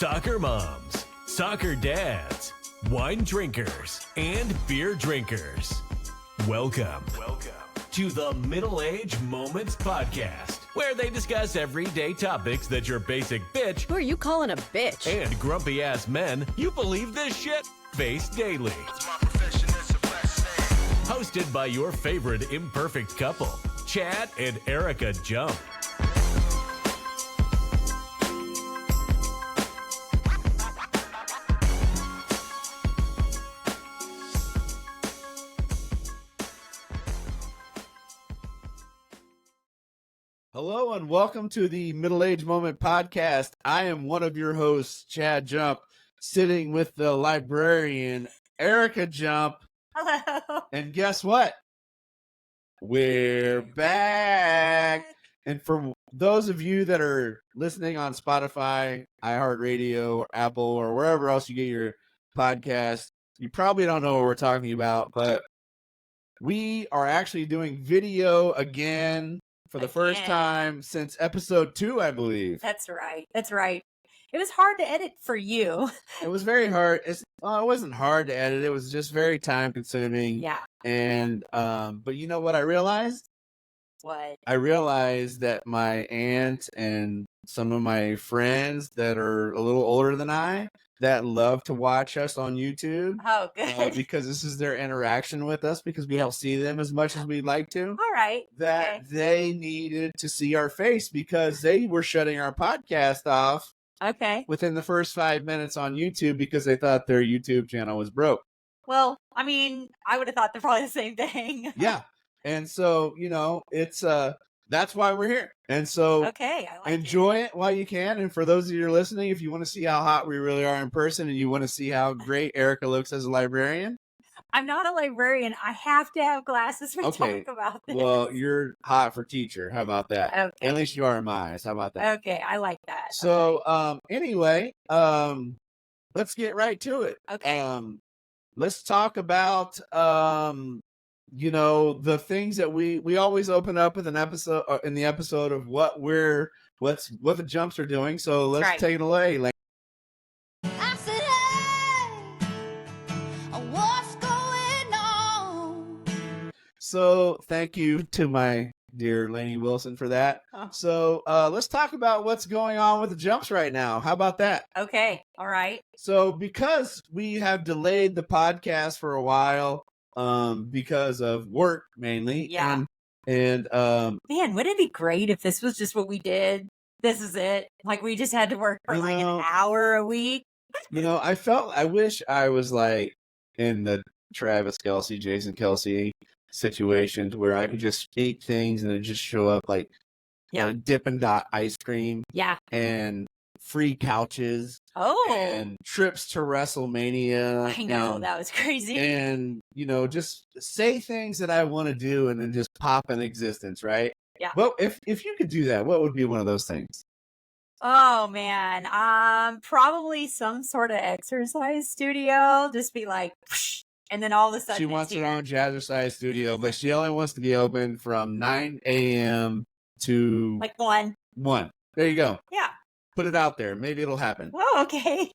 soccer moms, soccer dads, wine drinkers, and beer drinkers. Welcome to the Middle Age Moments Podcast, where they discuss everyday topics that your basic bitch Who are you calling a bitch? and grumpy ass men you believe this shit face daily. Hosted by your favorite imperfect couple, Chad and Erica Jump. Hello and welcome to the Middle Age Moment Podcast. I am one of your hosts, Chad Jump, sitting with the librarian, Erica Jump. Hello. And guess what? We're back. And for those of you that are listening on Spotify, iHeartRadio, or Apple, or wherever else you get your podcast, you probably don't know what we're talking about, but we are actually doing video again for the first time since episode 2, I believe. That's right. That's right. It was hard to edit for you. It was very hard. It wasn't hard to edit. It was just very time consuming. Yeah. And, but you know what I realized? What? I realized that my aunt and some of my friends that are a little older than I that love to watch us on YouTube Oh, good. because this is their interaction with us because we don't see them as much as we'd like to. All right. That Okay. they needed to see our face because they were shutting our podcast off Okay. within the first 5 minutes on YouTube because they thought their YouTube channel was broke. Well, I mean, I would have thought they're probably the same thing. Yeah. And so, it's that's why we're here. And so Okay. I like enjoy it while you can. And for those of you who are listening, if you want to see how hot we really are in person and you want to see how great Erica looks as a librarian, it. I'm not a librarian. I have to have glasses when Okay. talk about this. well, you're hot for teacher. How about that? Okay. At least you are in my eyes. How about that? Okay. I like that. So, anyway, let's get right to it. Okay. Let's talk about, the things that we always open up with an episode in the episode of what the jumps are doing. So let's right. take it away. Like, I said, hey, what's going on? so thank you to my dear Lainey Wilson for that. Oh. So, let's talk about what's going on with the jumps right now. How about that? Okay. All right. So because we have delayed the podcast for a while, because of work mainly. Yeah. And Man, wouldn't it be great if this was just what we did? This is it. Like we just had to work for like No. an hour a week. I wish I was like in the Travis Kelce, Jason Kelce situations where I could just speak things and it just show up like Dippin' Dot ice cream Yeah. and free couches Oh. and trips to WrestleMania. I know. and- That was crazy. and just say things that I want to do and then just pop in existence, right? Yeah. Well, if you could do that, what would be one of those things? Oh man, probably some sort of exercise studio. Just be like, psh, and then all of a sudden She it's wants her here. own jazzercise studio, but she only wants to be open from 9 a.m. to Like one. 1. There you go. Yeah. Put it out there. Maybe it'll happen. Oh, okay.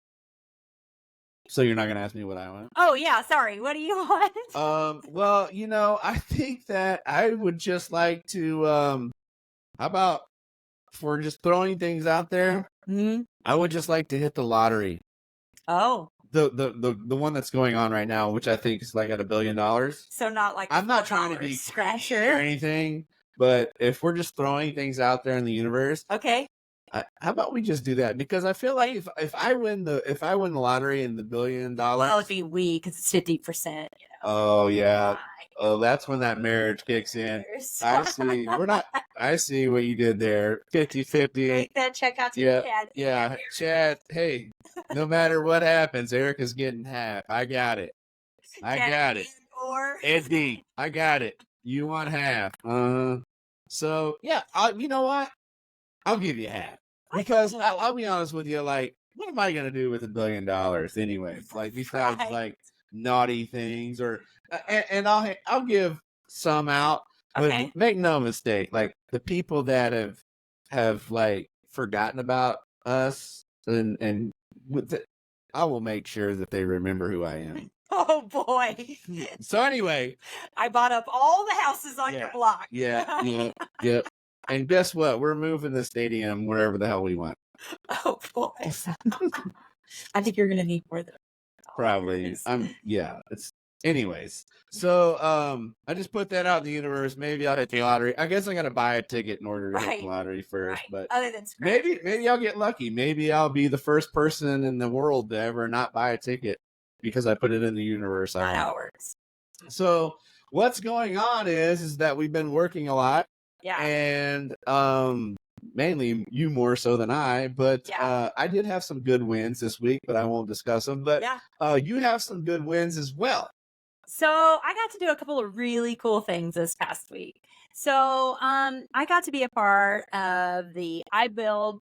So you're not going to ask me what I want? Oh yeah. Sorry. What do you want? Well, I think that I would just like to, how about for just throwing things out there? Hmm? I would just like to hit the lottery. Oh, The one that's going on right now, which I think is like at $1 billion. so not like I'm not trying to $4 be or scratcher. anything, but if we're just throwing things out there in the universe, Okay. how about we just do that? Because I feel like if I win the lottery and the $1 billion, Well, it'd be we because it's 50%. oh yeah, oh that's when that marriage kicks in. I see. I see what you did there. 50-50. Take that check out to Yeah, Chad. Yeah, Chad. Hey, no matter what happens, Erica's getting half. I got it. I Chad got it. Or Eddie, I got it. You want half. So yeah, you know what? I'll give you half because I'll be honest with you. Like, what am I gonna do with $1 billion anyway? Like, besides Right. like naughty things, or and I'll give some out. But Okay. make no mistake, like the people that have like forgotten about us and I will make sure that they remember who I am. Oh boy. So anyway, I bought up all the houses on your block. yeah. And guess what? We're moving the stadium wherever the hell we want. Oh boy. I think you're gonna need more than Probably. It's anyways. So I just put that out in the universe. Maybe I'll hit the lottery. I guess I gotta buy a ticket in order to hit the lottery first. But other than scratch. maybe I'll get lucky. Maybe I'll be the first person in the world to ever not buy a ticket because I put it in the universe. Not how it works. So what's going on is that we've been working a lot. Yeah. And mainly you more so than I, but I did have some good wins this week, but I won't discuss them. But you have some good wins as well. So I got to do a couple of really cool things this past week. So I got to be a part of the iBuild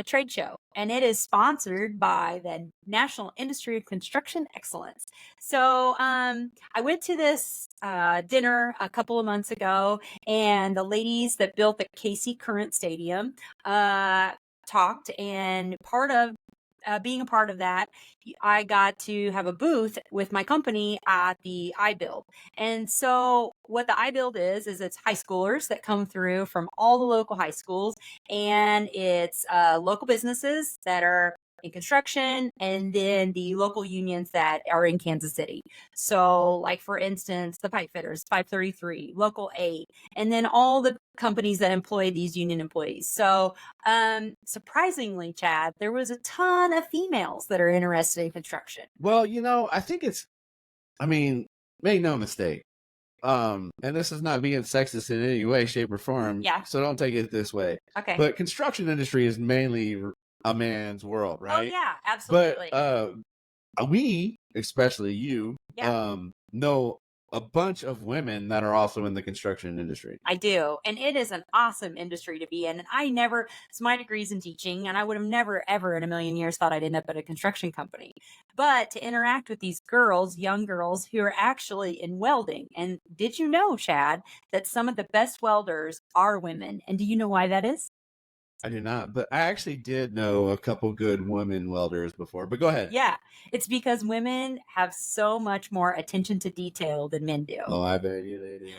trade show, and it is sponsored by the National Industry of Construction Excellence. So I went to this dinner a couple of months ago, and the ladies that built the KC Current Stadium talked, and part of being a part of that, I got to have a booth with my company at the iBuild. And so what the iBuild is it's high schoolers that come through from all the local high schools, and it's local businesses that are in construction, and then the local unions that are in Kansas City. So like, for instance, the pipe fitters, 533, local 8, and then all the companies that employ these union employees. So surprisingly, Chad, there was a ton of females that are interested in construction. Well, I think make no mistake. And this is not being sexist in any way, shape, or form. Yeah. So don't take it this way. Okay. But construction industry is mainly a man's world, right? Oh yeah, absolutely. But we, especially you, know a bunch of women that are also in the construction industry. I do. And it is an awesome industry to be in. And so my degree's in teaching, and I would have never, ever in a million years thought I'd end up at a construction company. But to interact with these girls, young girls who are actually in welding. And did you know, Chad, that some of the best welders are women? And do you know why that is? I do not, but I actually did know a couple good women welders before, but go ahead. Yeah, it's because women have so much more attention to detail than men do. Oh, I bet you they do.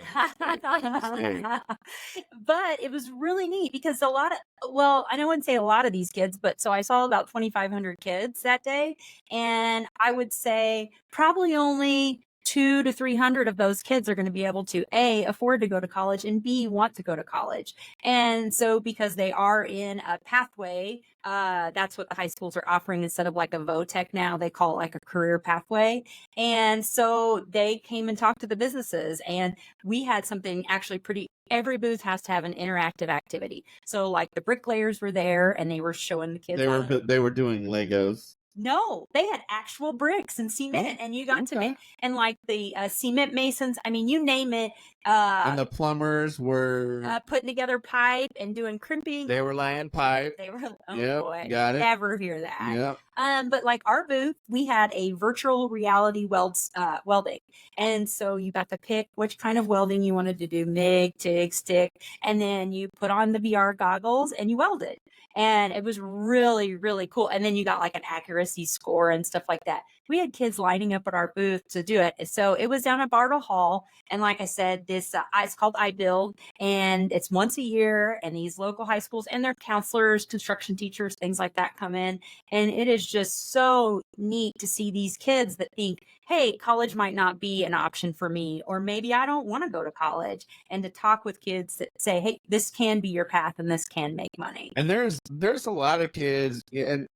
But it was really neat because I wouldn't say a lot of these kids, but so I saw about 2,500 kids that day, and I would say probably only 200 to 300 of those kids are going to be able to A, afford to go to college, and B, want to go to college. And so because they are in a pathway, that's what the high schools are offering instead of like a VOTEC now, they call it like a career pathway. And so they came and talked to the businesses, and we had something actually every booth has to have an interactive activity. So like the bricklayers were there, and they were showing the kids. They were doing Legos. No, they had actual bricks and cement, and you got to make, and like the cement masons, I mean, you name it. And the plumbers were putting together pipe and doing crimping. They were laying pipe. They were, boy, got it. Never hear that. Yep. But like our booth, we had a virtual reality welding. And so you got to pick which kind of welding you wanted to do, MIG, TIG, stick, and then you put on the VR goggles and you welded. And it was really, really cool. And then you got like an accuracy score and stuff like that. We had kids lining up at our booth to do it. So it was down at Bartle Hall. And like I said, this it's called iBuild, and it's once a year. And these local high schools and their counselors, construction teachers, things like that come in. And it is just so neat to see these kids that think, hey, college might not be an option for me, or maybe I don't want to go to college, and to talk with kids that say, hey, this can be your path and this can make money. And there's a lot of kids, and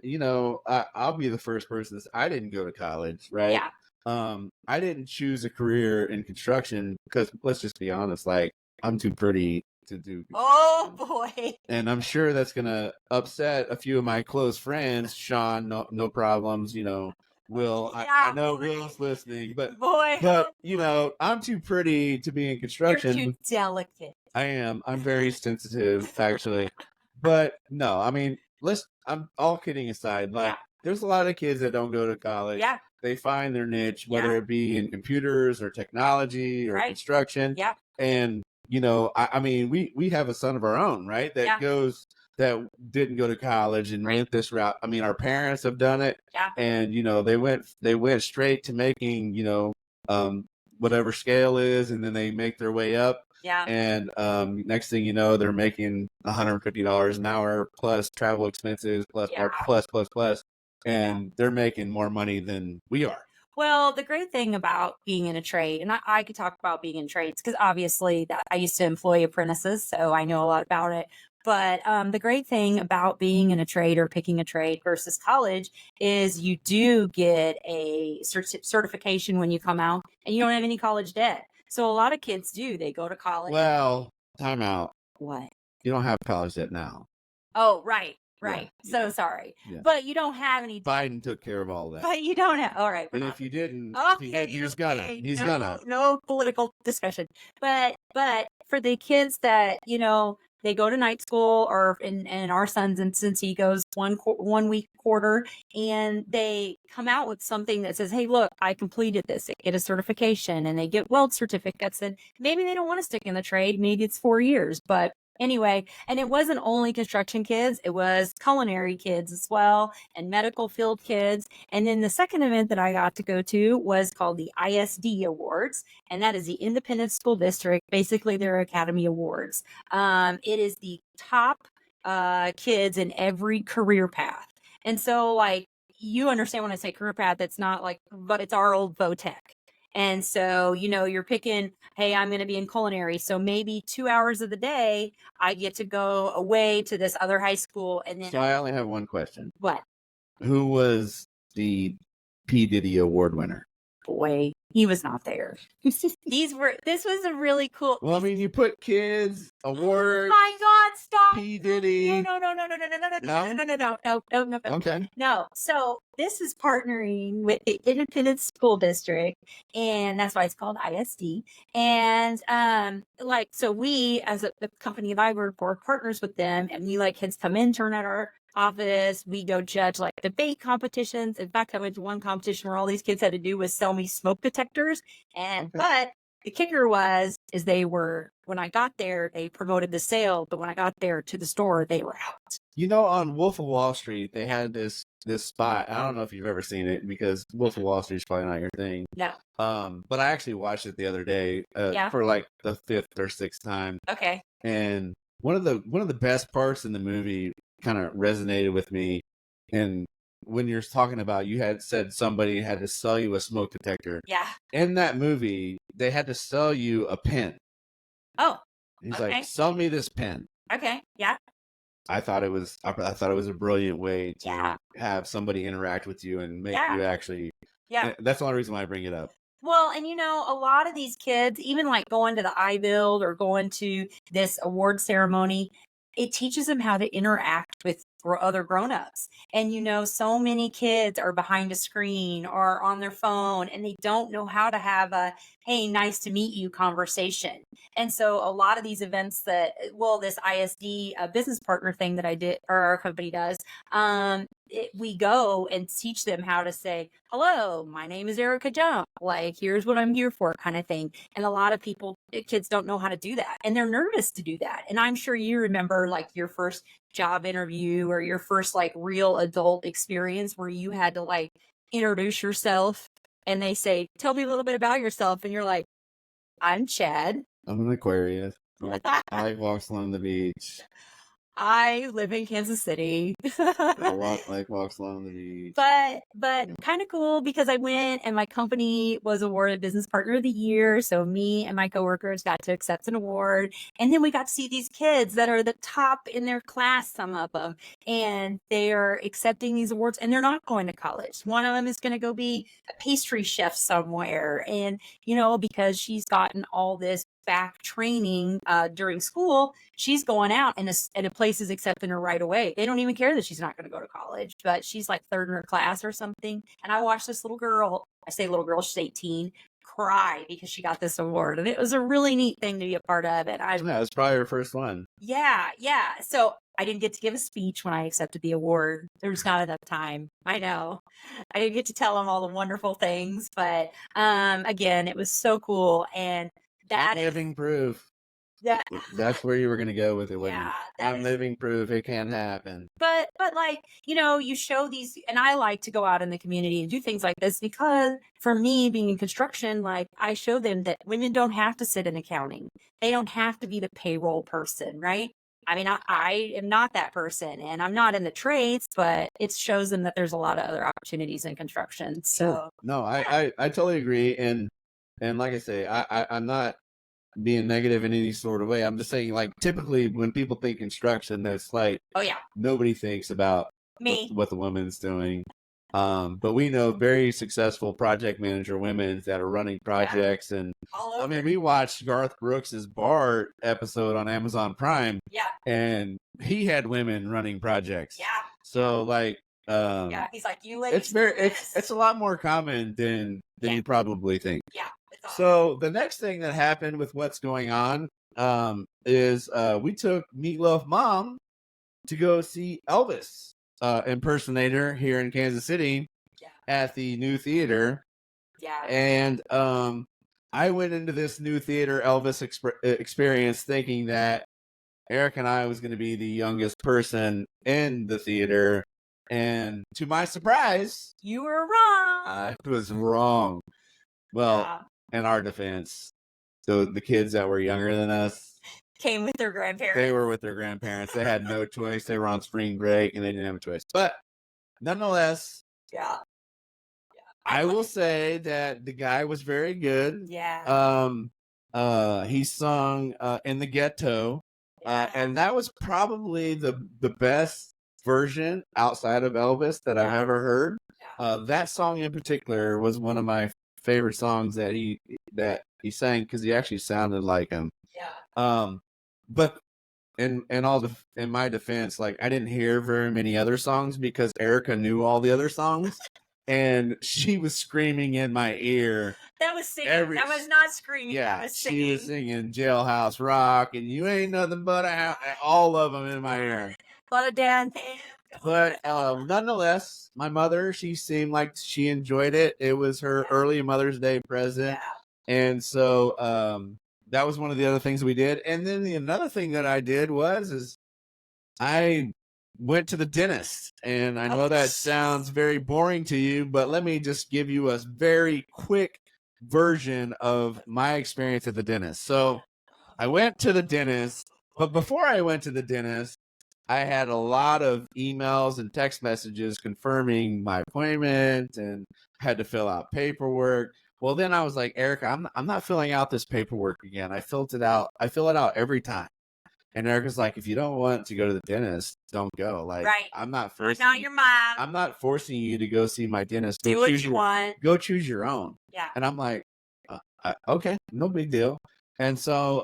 I'll be the first person. I didn't go to college, right? Yeah. I didn't choose a career in construction because, let's just be honest, like, I'm too pretty to do. Oh boy. And I'm sure that's gonna upset a few of my close friends. Sean, no problems, Will, I know Will's listening, but I'm too pretty to be in construction. You're too delicate. I am. I'm very sensitive, actually. But no, I mean, I'm all kidding aside. Like, there's a lot of kids that don't go to college. Yeah. They find their niche, whether it be in computers or technology or construction. Yeah. And I mean, we have a son of our own, right? That goes that didn't go to college and went this route. I mean, our parents have done it, Yeah. and they went straight to making whatever scale is, and then they make their way up. Yeah. And next thing you know, they're making $150 an hour plus travel expenses plus Yeah. plus, and they're making more money than we are. Well, the great thing about being in a trade, and I could talk about being in trades because obviously that I used to employ apprentices, so I know a lot about it. But the great thing about being in a trade or picking a trade versus college is you do get a certification when you come out, and you don't have any college debt. So a lot of kids do. They go to college. Well, time out. What? You don't have college debt now. Oh, right. Yeah, So sorry. Yeah. But you don't have any. Biden took care of all that. But you don't have. All right. And if you didn't, Okay, he's gonna. okay, He's no, gonna. No political discussion. But for the kids that they go to night school, or in our son's instance, he goes 1 week quarter, and they come out with something that says, "Hey, look, I completed this." They get a certification, and they get weld certificates, and maybe they don't want to stick in the trade. Maybe it's 4 years, but. Anyway, and it wasn't only construction kids, it was culinary kids as well, and medical field kids. And then the second event that I got to go to was called the ISD Awards, and that is the Independent School District, basically their Academy Awards. It is the top kids in every career path. And so, like, you understand when I say career path, it's not like, but it's our old Votech. And so, you're picking, hey, I'm going to be in culinary. So maybe 2 hours of the day, I get to go away to this other high school. And then So I only have one question. what? Who was the P. Diddy Award winner? Boy, he was not there. This was a really cool. Well, I mean, you put kids, awards, My God, stop. P. Diddy. No. Okay. No. So this is partnering with the Independent School District, and that's why it's called ISD. And so we, as the company that I work for, partners with them, and we let kids come in, turn at our office. We go judge like debate competitions. In fact, I went to one competition where all these kids had to do was sell me smoke detectors. But the kicker is when I got there, they promoted the sale, but when I got there to the store, they were out. On Wolf of Wall Street, they had this spot. I don't know if you've ever seen it because Wolf of Wall Street is probably not your thing. No. But I actually watched it the other day for like the 5th or 6th time. Okay. And one of the best parts in the movie kind of resonated with me. And when you're talking about, you had said somebody had to sell you a smoke detector. Yeah. In that movie, they had to sell you a pen. Oh. He's okay. like, sell me this pen. Okay. Yeah. I thought it was a brilliant way to have somebody interact with you and make you actually. Yeah. That's the only reason why I bring it up. Well, and a lot of these kids, even like going to the iBuild or going to this award ceremony, it teaches them how to interact with other grown-ups. And so many kids are behind a screen or on their phone, and they don't know how to have a hey, nice to meet you conversation. And so a lot of these events this ISD business partner thing that I did, or our company does, we go and teach them how to say, hello, my name is Erica Jump. Like, here's what I'm here for, kind of thing. And a lot of kids don't know how to do that. And they're nervous to do that. And I'm sure you remember like your first job interview or your first like real adult experience where you had to like introduce yourself and they say, tell me a little bit about yourself. And you're like, I'm Chad. I'm an Aquarius. I like walks along the beach. I live in Kansas City. I like walks along the beach. But kind of cool because I went and my company was awarded Business Partner of the Year. So me and my coworkers got to accept an award. And then we got to see these kids that are the top in their class, some of them. And they are accepting these awards and they're not going to college. One of them is going to go be a pastry chef somewhere. And, because she's gotten all this back training during school, she's going out and a place is accepting her right away. They don't even care that she's not going to go to college, but she's like third in her class or something. And I watched this little girl, I say little girl, she's 18, cry because she got this award. And it was a really neat thing to be a part of. And it was probably her first one. Yeah. So I didn't get to give a speech when I accepted the award. There was not enough time. I know. I didn't get to tell them all the wonderful things, but again, it was so cool. And that living proof. that That's where you were gonna go with it, wasn't you? yeah, that I'm is living proof it can happen. but like, you show these, and I like to go out in the community and do things like this because for me being in construction, like I show them that women don't have to sit in accounting. They don't have to be the payroll person, right? I mean, I am not that person and I'm not in the trades, but it shows them that there's a lot of other opportunities in construction. So No, yeah. I totally agree, and like I say, I'm not being negative in any sort of way. I'm just saying, like, typically when people think construction, that's like Oh yeah. nobody thinks about Me. what the woman's doing. But we know very successful project manager women that are running projects, and All I over. mean, we watched Garth Brooks's Bart episode on Amazon Prime, Yeah. and he had women running projects. Yeah. So like, Yeah. He's like, you ladies. it's very do this." it's a lot more common than Yeah. you probably think. Yeah. It's awesome. So the next thing that happened with what's going on is we took Meatloaf Mom to go see Elvis impersonator here in Kansas City Yeah. at the new theater, Yeah. and I went into this new theater Elvis experience thinking that Eric and I was going to be the youngest person in the theater, and to my surprise, You were wrong. I was wrong. Well, Yeah. in our defense, so the kids that were younger than us, Came with their grandparents. they were with their grandparents. They had no choice. They were on spring break and they didn't have a choice. But nonetheless, Yeah. I will say that the guy was very good. Yeah. He sung In the Ghetto, Yeah. and that was probably the best version outside of Elvis that I've ever heard. That song in particular was one of my favorite songs that he sang because he actually sounded like him. Yeah. But in my defense, like I didn't hear very many other songs because Erica knew all the other songs, and she was screaming in my ear. That was singing. Every- That was not screaming. Yeah, That was she singing. was singing Jailhouse Rock and You Ain't Nothing But a House, all of them in my ear. A lot of dancing. But nonetheless, my mother, she seemed like she enjoyed it. It was her early Mother's Day present. Yeah. And so that was one of the other things we did. And then another thing that I did is I went to the dentist. And I know that sounds very boring to you, but let me just give you a very quick version of my experience at the dentist. So I went to the dentist, but before I went to the dentist, I had a lot of emails and text messages confirming my appointment and had to fill out paperwork. Well, then I was like, Erica, I'm not filling out this paperwork again. I fill it out every time. And Erica's like, if you don't want to go to the dentist, don't go. Like, Right. I'm not I'm forcing not your mom. I'm not forcing you to go see my dentist. Do Go what choose you your- want. Go choose your own. Yeah. And I'm like, okay, no big deal. And so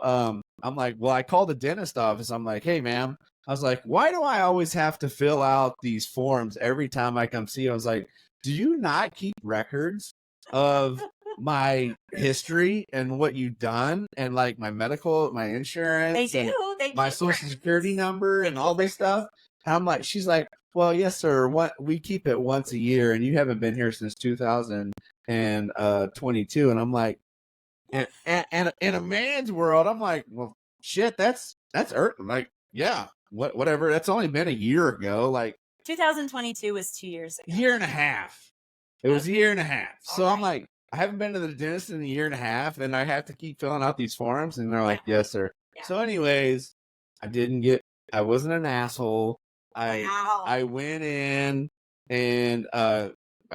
I'm like, well, I called the dentist office. I'm like, hey, ma'am. I was like, why do I always have to fill out these forms every time I come see you? I was like, do you not keep records of my history and what you've done and like my medical, my insurance, They and do. They my keep social records. security number and all this stuff? And I'm like, she's like, well, yes, sir. We keep it once a year, and you haven't been here since 2022. And I'm like, and in a man's world, I'm like, well, shit, that's like, yeah, whatever. That's only been a year ago, like 2022 was 2 years ago. year and a half. It was a year and a half. So I'm Alright. like, I haven't been to the dentist in a year and a half, and I have to keep filling out these forms. And they're like, yes, sir. Yeah. So, anyways, I wasn't an asshole. Wow. I went in and I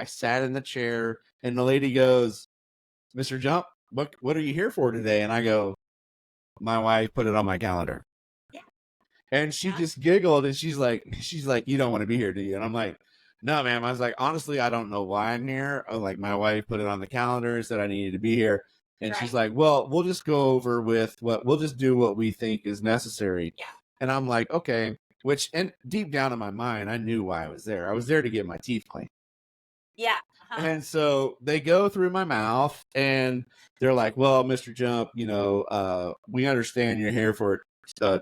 sat in the chair, and the lady goes, Mr. Jump, what are you here for today? And I go, my wife put it on my calendar. Yeah. And she just giggled, and she's like, you don't want to be here, do you? And I'm like, no, ma'am. I was like, honestly, I don't know why I'm here. Like, my wife put it on the calendar and said I needed to be here. And she's like, well, we'll just go over with we'll just do what we think is necessary. Yeah. And I'm like, okay. And deep down in my mind, I knew why I was there. I was there to get my teeth cleaned. Yeah. Uh-huh. And so they go through my mouth and they're like, well, Mr. Jump, we understand you're here for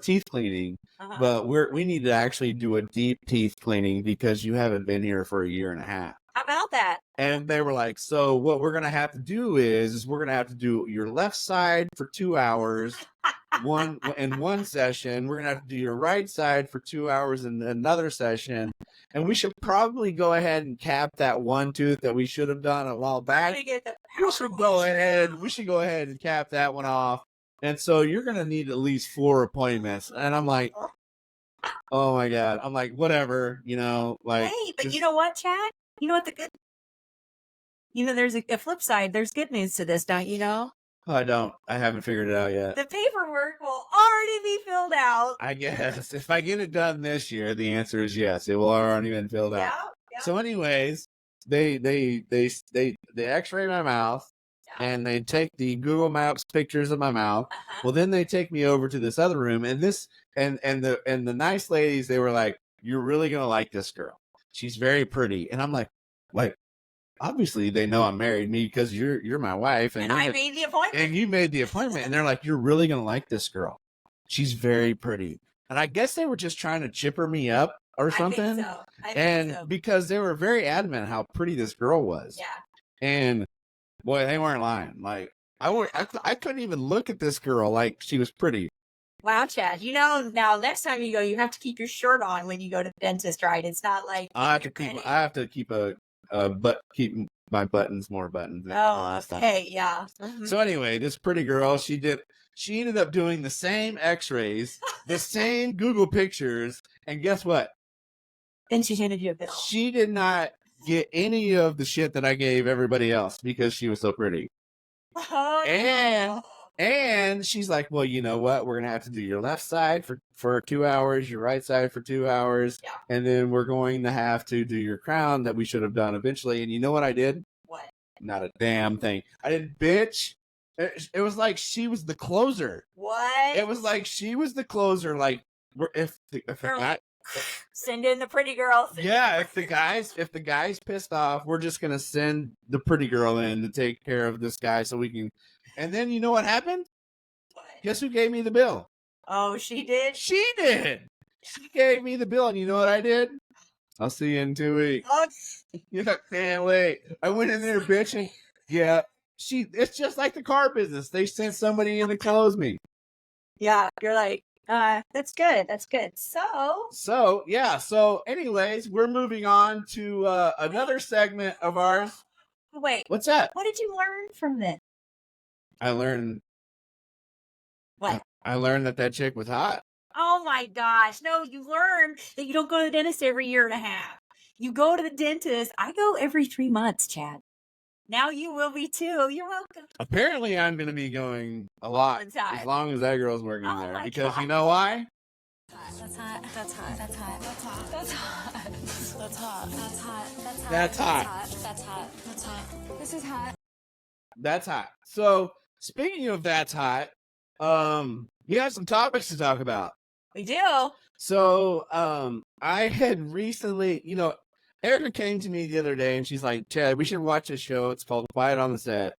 teeth cleaning, Uh-huh. but we need to actually do a deep teeth cleaning because you haven't been here for a year and a half. How about that? And they were like, so what we're going to have to do is we're going to have to do your left side for 2 hours one session. We're gonna have to do your right side for 2 hours in another session, and we should probably go ahead and cap that one tooth that we should have done a while back. We should go ahead and cap that one off. And so you're gonna need at least 4 appointments. And I'm like, oh my god. I'm like, whatever, like. Hey, but you know what, Chad? You know what there's a flip side. There's good news to this, don't you know? I don't. I haven't figured it out yet. The paperwork will already be filled out. I guess if I get it done this year, the answer is yes. It will already been filled out. Yeah. So, anyways, they X-ray my mouth, and they take the Google Maps pictures of my mouth. Well, then they take me over to this other room, and the nice ladies, they were like, "You're really gonna like this girl. She's very pretty." And I'm like. Obviously, they know I'm married, me, because you're my wife, and I made the appointment. And you made the appointment, and they're like, "You're really gonna like this girl. She's very pretty." And I guess they were just trying to chipper me up or something. I think so. Because they were very adamant how pretty this girl was. Yeah. And boy, they weren't lying. Like I couldn't even look at this girl like she was pretty. Wow, Chad. Now next time you go, you have to keep your shirt on when you go to the dentist, right? It's not like I have to keep keep my buttons more buttons. Oh, okay, yeah. Mm-hmm. So anyway, this pretty girl, she ended up doing the same X-rays, the same Google pictures, and guess what? Then she handed you a bill. She did not get any of the shit that I gave everybody else because she was so pretty. Oh, And she's like, well, you know what? We're going to have to do your left side for 2 hours, your right side for 2 hours. Yeah. And then we're going to have to do your crown that we should have done eventually. And you know what I did? What? Not a damn thing. I did, bitch. It was like she was the closer. What? It was like she was the closer. Like, if send in the pretty girl. If the guy's pissed off, we're just going to send the pretty girl in to take care of this guy so we can. And then you know what happened? What? Guess who gave me the bill? Oh, she did? She did. She gave me the bill, and you know what I did? I'll see you in 2 weeks. Oh, Yeah, can't wait. I went in there bitching. Yeah, it's just like the car business. They sent somebody in to close me. yeah. You're like, that's good. That's good. So Yeah. So, anyways, we're moving on to another segment of ours. wait, What's that? what did you learn from this? I learned. What? I learned that chick was hot. Oh my gosh. No, you learned that you don't go to the dentist every year and a half. You go to the dentist. I go every 3 months, Chad. Now you will be too. You're welcome. Apparently, I'm going to be going a lot as long as that girl's working Oh there. my Because God. you know why? That's hot. That's hot. That's hot. That's hot. That's hot. That's hot. That's hot. That's hot. That's hot. That's hot. This is hot. That's hot. So, speaking of that's hot, we have some topics to talk about. We do. So, I had recently, Erica came to me the other day and she's like, Chad, we should watch this show. It's called Quiet on the Set.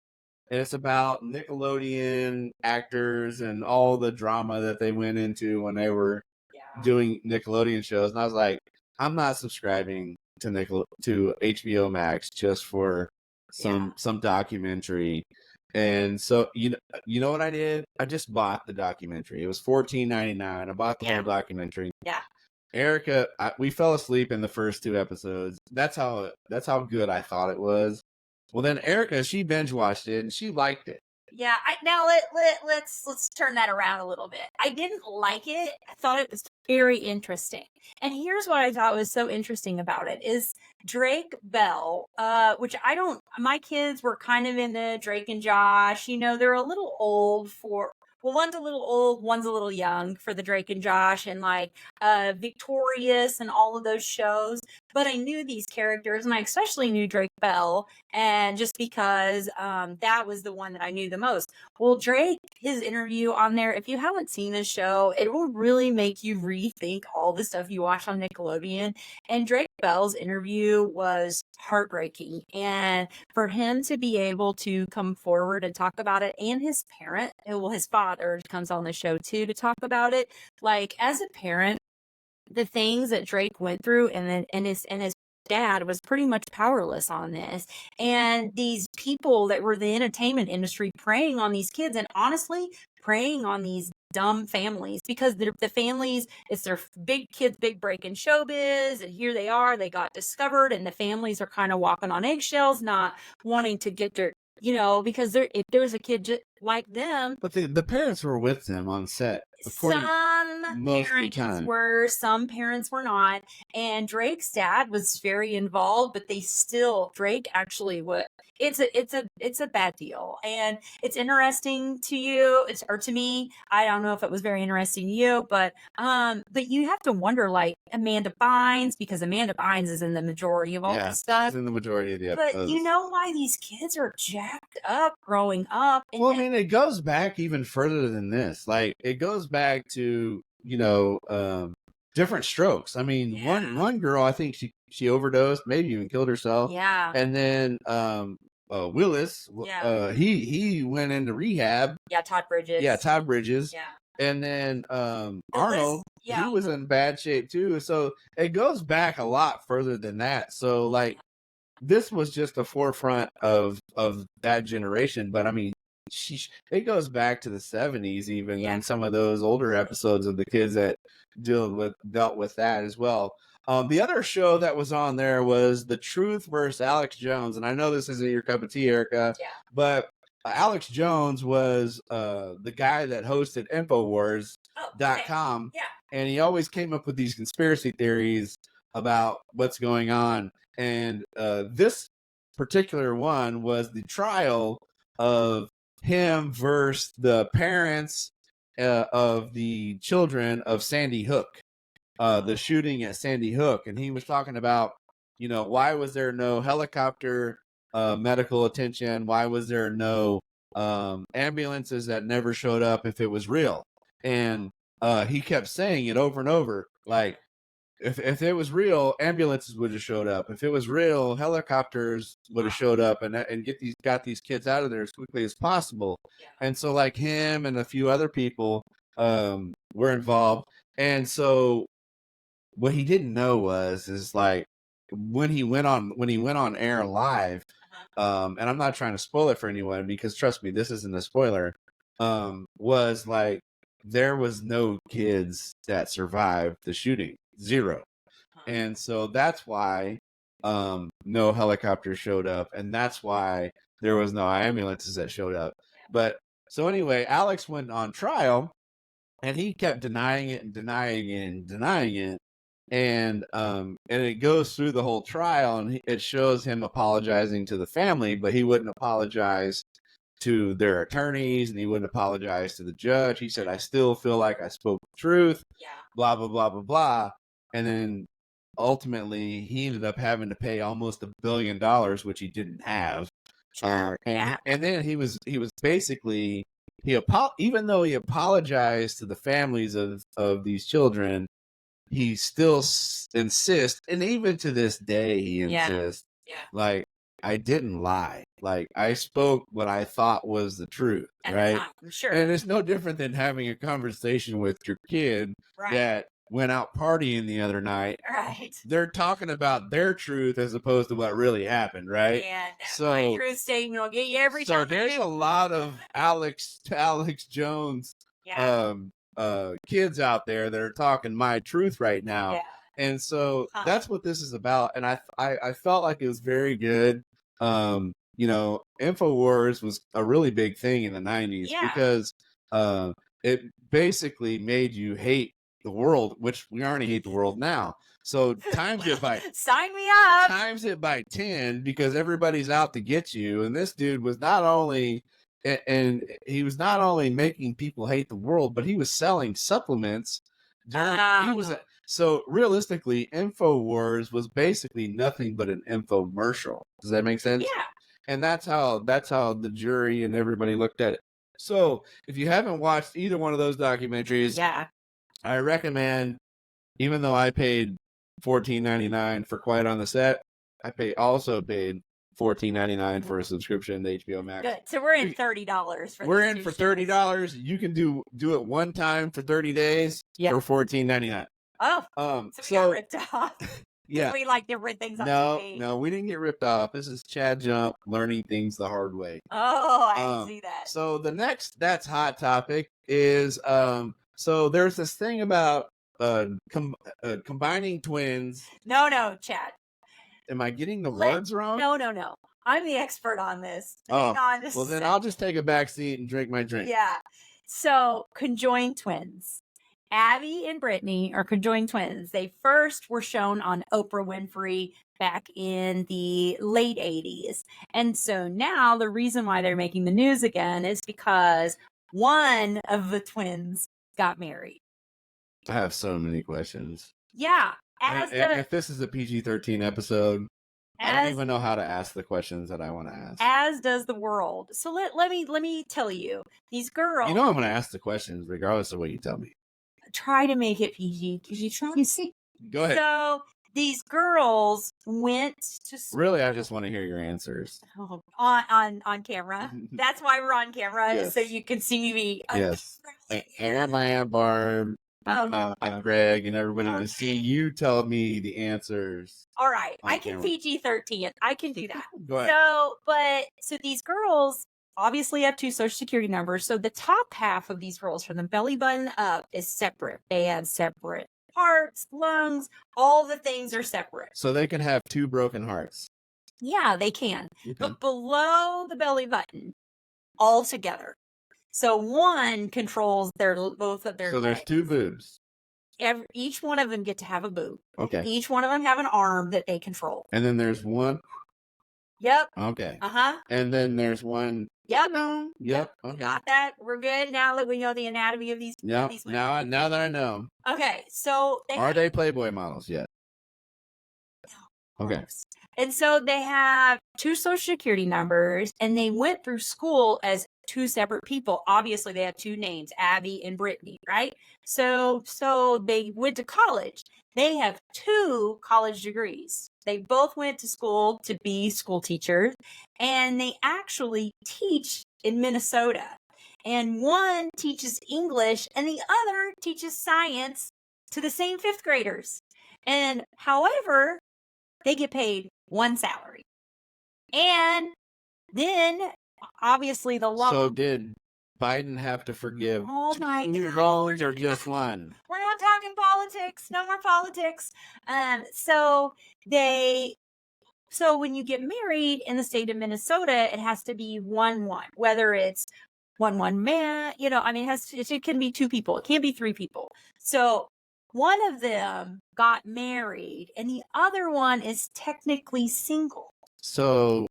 And it's about Nickelodeon actors and all the drama that they went into when they were doing Nickelodeon shows. And I was like, I'm not subscribing to HBO Max just for some documentary. And so, you know what I did? I just bought the documentary. It was $14.99. I bought the whole documentary. Yeah. Erica, we fell asleep in the first 2 episodes. That's how good I thought it was. Well, then Erica, she binge watched it and she liked it. Yeah. Let's turn that around a little bit. I didn't like it. I thought it was very interesting. And here's what I thought was so interesting about it is Drake Bell, which my kids were kind of into Drake and Josh. They're a little old for. Well, one's a little old, one's a little young for the Drake and Josh and Victorious and all of those shows. But I knew these characters and I especially knew Drake Bell. And just because that was the one that I knew the most. Well, Drake, his interview on there, if you haven't seen this show, it will really make you rethink all the stuff you watch on Nickelodeon. And Drake Bell's interview was heartbreaking. And for him to be able to come forward and talk about it, and his parent, his father comes on the show too to talk about it. Like, as a parent, the things that Drake went through and his dad was pretty much powerless on this. And these people that were the entertainment industry preying on these kids and honestly preying on these dumb families because the families, it's their big kids, big break in showbiz. And here they are, they got discovered, and the families are kind of walking on eggshells, not wanting to get their, because if there's a kid like them, But the parents were with them on set. according- some most of the parents time. were, some parents were not. And Drake's dad was very involved, but Drake actually would. It's a bad deal, and it's interesting to you, or to me. I don't know if it was very interesting to you, but you have to wonder, like Amanda Bynes, because Amanda Bynes is in the majority of all Yeah, the stuff. It's in the majority of the But episodes. you know why these kids are jacked up growing up? And Well, I mean, it goes back even further than this. Like, it goes back to different strokes. I mean, Yeah. one girl, I think she overdosed, maybe even killed herself. yeah, And then Willis, Yeah. he went into rehab. yeah, Todd Bridges. Yeah, Todd Bridges. Yeah. And then Arnold, yeah. he was in bad shape too. So it goes back a lot further than that. So like, this was just the forefront of that generation. But I mean, it goes back to the 70s even, Yeah. and some of those older episodes of the kids that dealt with that as well. The other show that was on there was The Truth versus Alex Jones, and I know this isn't your cup of tea, Erica, Yeah. but Alex Jones was the guy that hosted Infowars.com, Yeah. and he always came up with these conspiracy theories about what's going on. And this particular one was the trial of him versus the parents of the children of Sandy Hook, the shooting at Sandy Hook. And he was talking about, why was there no helicopter medical attention? Why was there no ambulances that never showed up if it was real? And he kept saying it over and over, like, if it was real, ambulances would have showed up. If it was real, helicopters would have showed up and got these kids out of there as quickly as possible. And so, like, him and a few other people were involved. And so, what he didn't know is like, when he went on air live, and I'm not trying to spoil it for anyone, because trust me, this isn't a spoiler. Was like, there was no kids that survived the shooting. 0. And so that's why no helicopters showed up, and that's why there was no ambulances that showed up. But so anyway, Alex went on trial, and he kept denying it and denying it and denying it. And it goes through the whole trial, and it shows him apologizing to the family, but he wouldn't apologize to their attorneys, and he wouldn't apologize to the judge. He said, I still feel like I spoke the truth, blah, blah, blah, blah, blah. And then ultimately he ended up having to pay almost $1 billion, which he didn't have. And then he was basically, even though he apologized to the families of these children, he still insists, and even to this day he insists, like, I didn't lie. Like, I spoke what I thought was the truth, right? Sure. And it's no different than having a conversation with your kid that went out partying the other night. Right. They're talking about their truth as opposed to what really happened, right? And So- my truth statement will get you every So time. there's a lot of Alex Jones kids out there that are talking my truth right now. Yeah. And so that's what this is about. And I felt like it was very good. Infowars was a really big thing in the 90s because it basically made you hate the world, which we already hate the world now. So times it by Sign me up. times it by 10, because everybody's out to get you. And this dude was not only making people hate the world, but he was selling supplements. So realistically, Infowars was basically nothing but an infomercial. Does that make sense? Yeah. And that's how the jury and everybody looked at it. So if you haven't watched either one of those documentaries, I recommend, even though I paid $14.99 for Quiet on the Set, I also paid $14.99 for a subscription to HBO Max. Good. So we're in $30 for We're these in two for shows. $30. You can do it one time for 30 days for $14.99. Oh, so we got ripped off. Yeah. We like different things on No, TV. no, we didn't get ripped off. This is Chad Jump learning things the hard way. Oh, I can see that. So the next That's Hot topic is so there's this thing about combining twins. No, Chad. Am I getting the Let- words wrong? No. I'm the expert on this. Oh, Hang on just well a then sec. I'll just take a back seat and drink my drink. Yeah. So, conjoined twins. Abby and Brittany are conjoined twins. They first were shown on Oprah Winfrey back in the late 80s. And so now the reason why they're making the news again is because one of the twins got married. I have so many questions. Yeah. And if this is a PG-13 episode, I don't even know how to ask the questions that I want to ask. As does the world. So let me tell you, these girls. You know I'm going to ask the questions regardless of what you tell me. Try to make it PG because you try to see. Go ahead. So these girls went to Really, I just want to hear your answers. on camera. That's why we're on camera, Yes. so you can see me. Yes. And Barb, Greg, and everybody to see you tell me the answers. All right, on I can camera. PG-13. I can do that. Go ahead. So these girls obviously have two social security numbers. So the top half of these girls, from the belly button up, is separate. They have separate hearts, lungs, all the things are separate. So they can have two broken hearts. Yeah, they can. Okay. But below the belly button, all together. So one controls both of their So there's legs. two boobs. Each one of them get to have a boob. Okay. Each one of them have an arm that they control. And then there's one. Yep. Okay. Uh-huh. And then there's one. Yep. Yep. Okay. Got that? We're good now that we know the anatomy of these. Yep. these women. Now that I know, Okay, so are they Playboy models yet? Okay. And so they have two social security numbers, and they went through school as two separate people. Obviously, they had two names, Abby and Brittany, right? So they went to college. They have two college degrees. They both went to school to be school teachers, and they actually teach in Minnesota. And one teaches English, and the other teaches science to the same fifth graders. And however, they get paid one salary. And then, obviously, the law. So did Biden have to forgive Oh my two God. roles or just one? We're not talking politics. No more politics. So when you get married in the state of Minnesota, it has to be 1-1, whether it's 1-1 man, it can be two people. It can't be three people. So one of them got married and the other one is technically single. So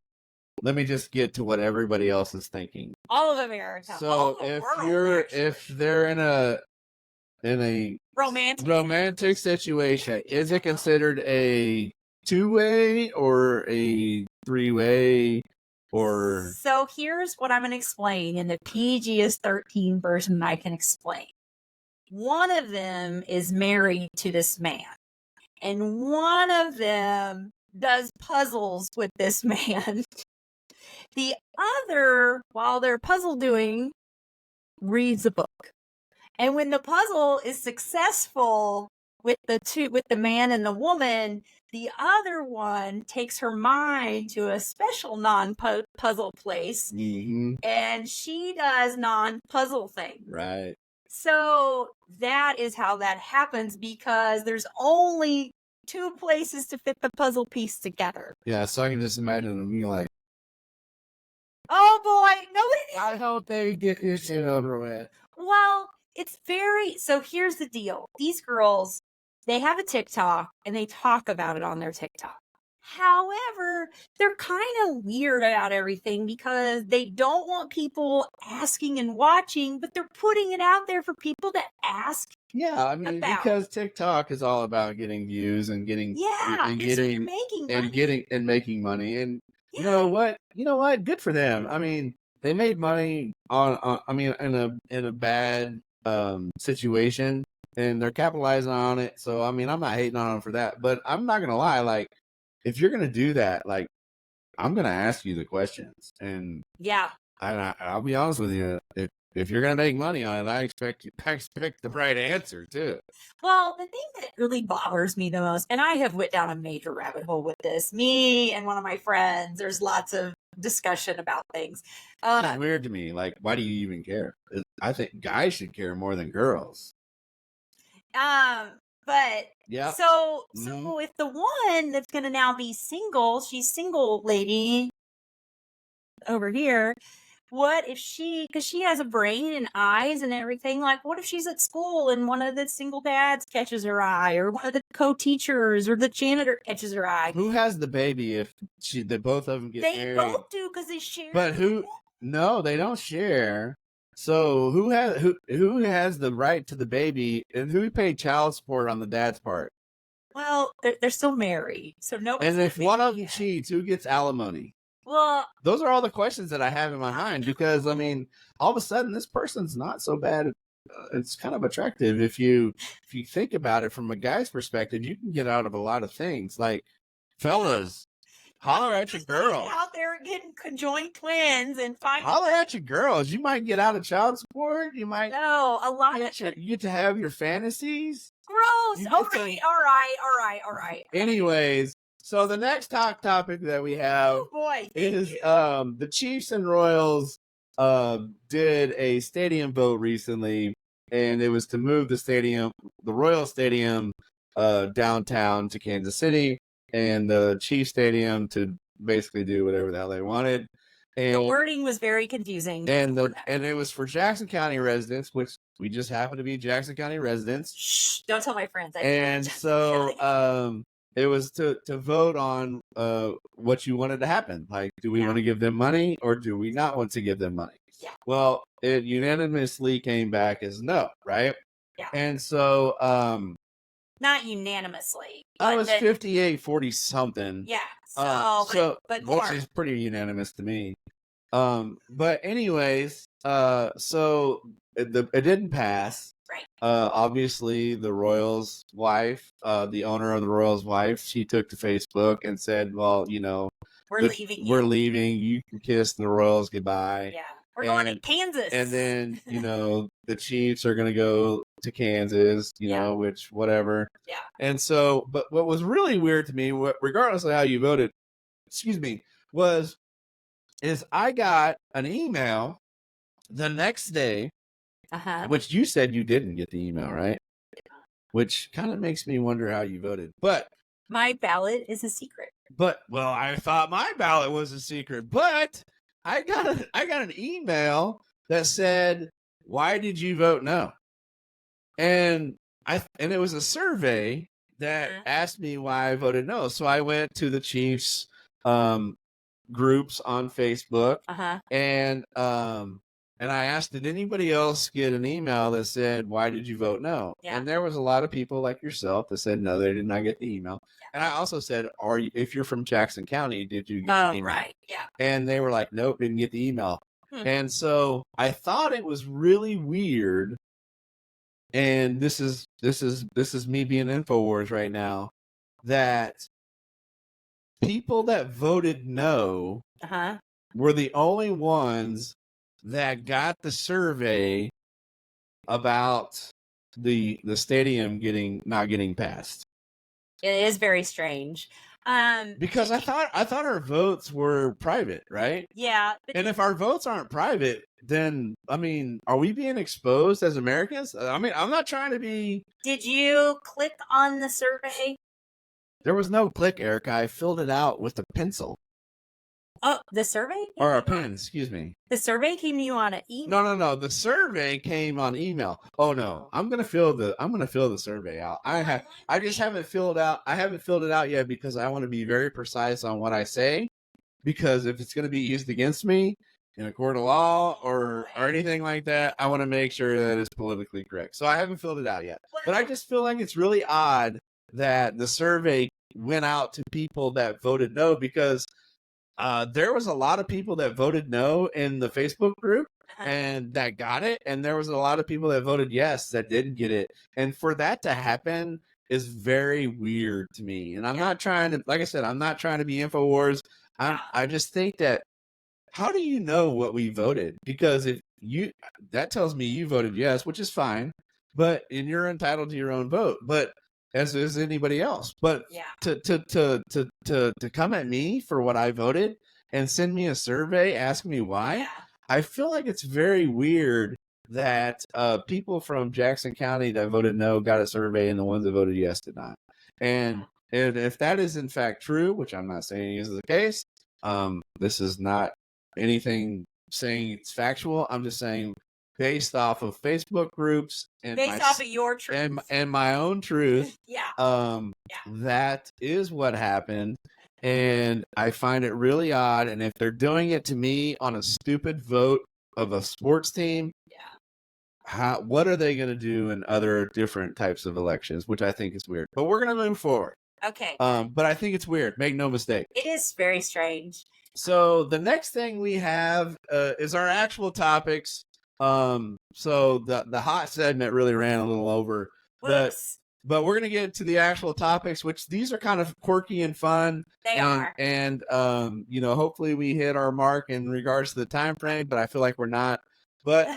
let me just get to what everybody else is thinking. All of America. So all the world, if they're in a romantic. romantic situation, is it considered a two-way or a three-way or So here's what I'm going to explain in the PG-13 version I can explain. One of them is married to this man, and one of them does puzzles with this man. The other, while they're puzzle doing, reads a book. And when the puzzle is successful with the man and the woman, the other one takes her mind to a special non-puzzle place, Mhm, and she does non-puzzle things. right? So that is how that happens, because there's only two places to fit the puzzle piece together. Yeah, so I can just imagine them being like, Oh boy, nobody. I hope they get this shit over with. Well, so here's the deal. These girls, they have a TikTok and they talk about it on their TikTok. However, they're kind of weird about everything because they don't want people asking and watching, but they're putting it out there for people to ask. Yeah, I mean, About. because TikTok is all about getting views and getting Yeah, and it's getting making and money. getting and making money. And Yeah. you know what? Good for them. I mean, they made money on I mean, in a bad situation, and they're capitalizing on it. So I mean, I'm not hating on them for that, but I'm not gonna lie. Like, if you're gonna do that, like, I'm gonna ask you the questions, and Yeah. I'll be honest with you. if you're gonna make money on it, I expect the right answer too. Well, the thing that really bothers me the most, and I have went down a major rabbit hole with this, me and one of my friends, there's lots of discussion about things. It's weird to me. Like, why do you even care? I think guys should care more than girls. But Yeah. so Mhm. if the one that's gonna now be single, she's single lady over here. What if because she has a brain and eyes and everything, like what if she's at school and one of the single dads catches her eye, or one of the co-teachers or the janitor catches her eye? Who has the baby if the both of them get They married? both do because they share. But who? No, they don't share. So who has the right to the baby, and who paid child support on the dad's part? Well, they're still married, so no. And if one of them cheats, who gets alimony? Well, Those are all the questions that I have in my mind, because I mean, all of a sudden, this person's not so bad. It's kind of attractive if you think about it from a guy's perspective. You can get out of a lot of things. Like, fellas, holler at your girl. out there getting conjoined twins and finding. Holler at your girls. You might get out of child support. You might No, a lot of you get to have your fantasies. gross. You All get to- right. Anyways, so the next topic that we have Oh boy, is the Chiefs and Royals did a stadium vote recently, and it was to move the Royal Stadium downtown to Kansas City, and the Chiefs Stadium to basically do whatever the hell they wanted. And the wording was very confusing. and it was for Jackson County residents, which we just happen to be Jackson County residents. Shh, don't tell my friends. And so it was to vote on what you wanted to happen. Like, do we want to give them money or do we not want to give them money? Yeah. Well, it unanimously came back as no, right? Yeah. And so Not unanimously. I but was then- 58-40 something. Yeah. But which more. is pretty unanimous to me. But anyways, so it didn't pass. Right. Obviously, the Royals' wife, the owner of the Royals' wife, she took to Facebook and said, "Well, We're leaving. we're leaving. You can kiss the Royals goodbye." Yeah. We're going to And- Kansas. And then the Chiefs are going to go to Kansas, which whatever. Yeah. And so, but what was really weird to me, regardless of how you voted, is I got an email the next day, which you said you didn't get the email, right? Which kind of makes me wonder how you voted. But my ballot is a secret. well, I thought my ballot was a secret, but I got an email that said, "Why did you vote no?" And it was a survey that asked me why I voted no. So I went to the Chiefs groups on Facebook, and I asked, did anybody else get an email that said, "Why did you vote no?" Yeah. And there was a lot of people like yourself that said no, they did not get the email. And I also said, if you're from Jackson County, did you get the email? Right. Yeah. And they were like, nope, didn't get the email. Hmm. And so I thought it was really weird. And this is me being InfoWars right now, that people that voted no were the only ones that got the survey about the stadium not getting passed. It is very strange. Because I thought our votes were private, right? Yeah. But And if our votes aren't private, then I mean, are we being exposed as Americans? I mean, I'm not trying to be. did you click on the survey? There was no click, Erica. I filled it out with a pencil Oh, the survey? or a pen. Excuse me. The survey came to you on an email. No. The survey came on email. Oh no, I'm gonna fill the survey out. I just haven't filled out. I haven't filled it out yet because I want to be very precise on what I say. Because if it's gonna be used against me in a court of law or anything like that, I want to make sure that it's politically correct. So I haven't filled it out yet. But I just feel like it's really odd that the survey went out to people that voted no, because there was a lot of people that voted no in the Facebook group and that got it. And there was a lot of people that voted yes that didn't get it. And for that to happen is very weird to me. And I'm not trying to, like I said, I'm not trying to be InfoWars. I just think that, how do you know what we voted? Because if that tells me you voted yes, which is fine. And you're entitled to your own vote. But as is anybody else. But Yeah. to come at me for what I voted and send me a survey asking me why, Yeah. I feel like it's very weird that people from Jackson County that voted no got a survey and the ones that voted yes did not. And if that is in fact true, which I'm not saying is the case, this is not anything saying it's factual. I'm just saying based off of Facebook groups and Based off of your truth. and my own truth, Yeah. that is what happened. And I find it really odd. And if they're doing it to me on a stupid vote of a sports team, what are they going to do in other different types of elections, which I think is weird. But we're going to move forward. Okay. But I think it's weird. Make no mistake. It is very strange. So the next thing we have is our actual topics. So the hot segment really ran a little over. Whoops. But we're going to get to the actual topics, which these are kind of quirky and fun. They are. And hopefully we hit our mark in regards to the time frame, but I feel like we're not. But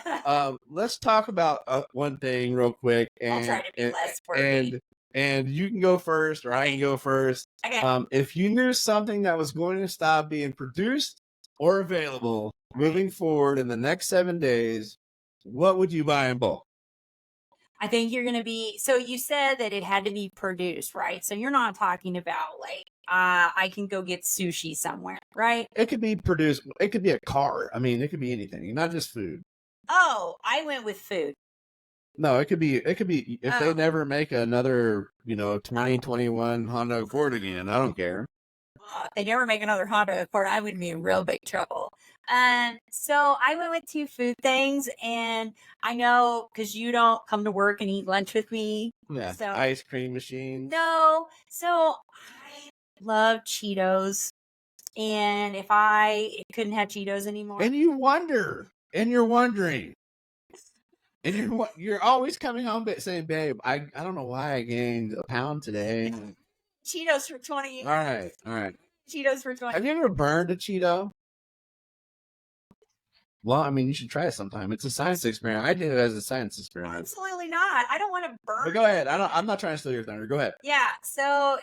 let's talk about one thing real quick. I'll try to be less wordy. And you can go first, or I can go first. Okay. If you knew something that was going to stop being produced or available moving forward in the next 7 days, what would you buy in bulk? I think you're going to be, so you said that it had to be produced, right? So you're not talking about like, I can go get sushi somewhere, right? It could be produced. It could be a car. I mean, it could be anything, not just food. Oh, I went with food. No, it could be if they never make another, 2021 Honda Accord again, I don't care. If they never make another Honda Accord, I would be in real big trouble. So I went with 2 food things, and I know because you don't come to work and eat lunch with me. Yeah, So ice cream machine. no, so I love Cheetos, and if I couldn't have Cheetos anymore, And you're wondering, and you're always coming home saying, "Babe, I don't know why I gained a pound today." Cheetos for 20. All right. Cheetos for 20. Have you ever burned a Cheeto? Well, I mean, you should try it sometime. It's a science experiment. I did it as a science experiment. Absolutely not. I don't want to burn. But go ahead. I'm not trying to steal your thunder. Go ahead. Yeah. So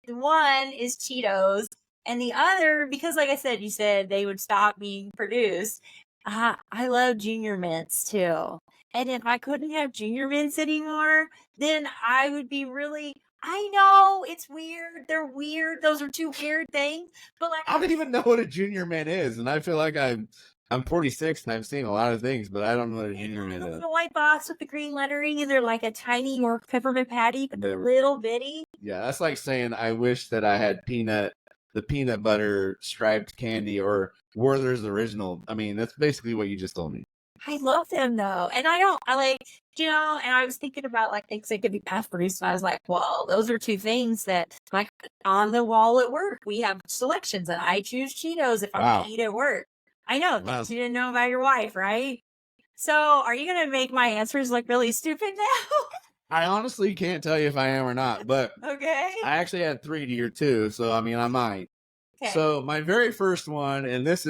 one is Cheetos, and the other, because like I said, you said they would stop being produced. I love Junior Mints too. And if I couldn't have Junior Mints anymore, then I would be really. I know it's weird. They're weird. Those are 2 weird things. But like, I don't even know what a Junior Mint is, and I feel like I'm 46 and I've seen a lot of things, but I don't know what a Junior Mint is. the white box with the green lettering, and they're like a tiny York peppermint patty, but they're little bitty. Yeah, that's like saying I wish that I had the peanut butter striped candy or Werther's Original. I mean, that's basically what you just told me. I love them though, and and I was thinking about like things that could be mass produced, and I was like, well, those are 2 things that like on the wall at work we have selections, and I choose Cheetos if I'm gonna eat at work. I know things you didn't know about your wife, right? So, are you gonna make my answers look really stupid now? I honestly can't tell you if I am or not, but Okay. I actually had 3 to your 2, so I mean I might. Okay. So my very first one, and it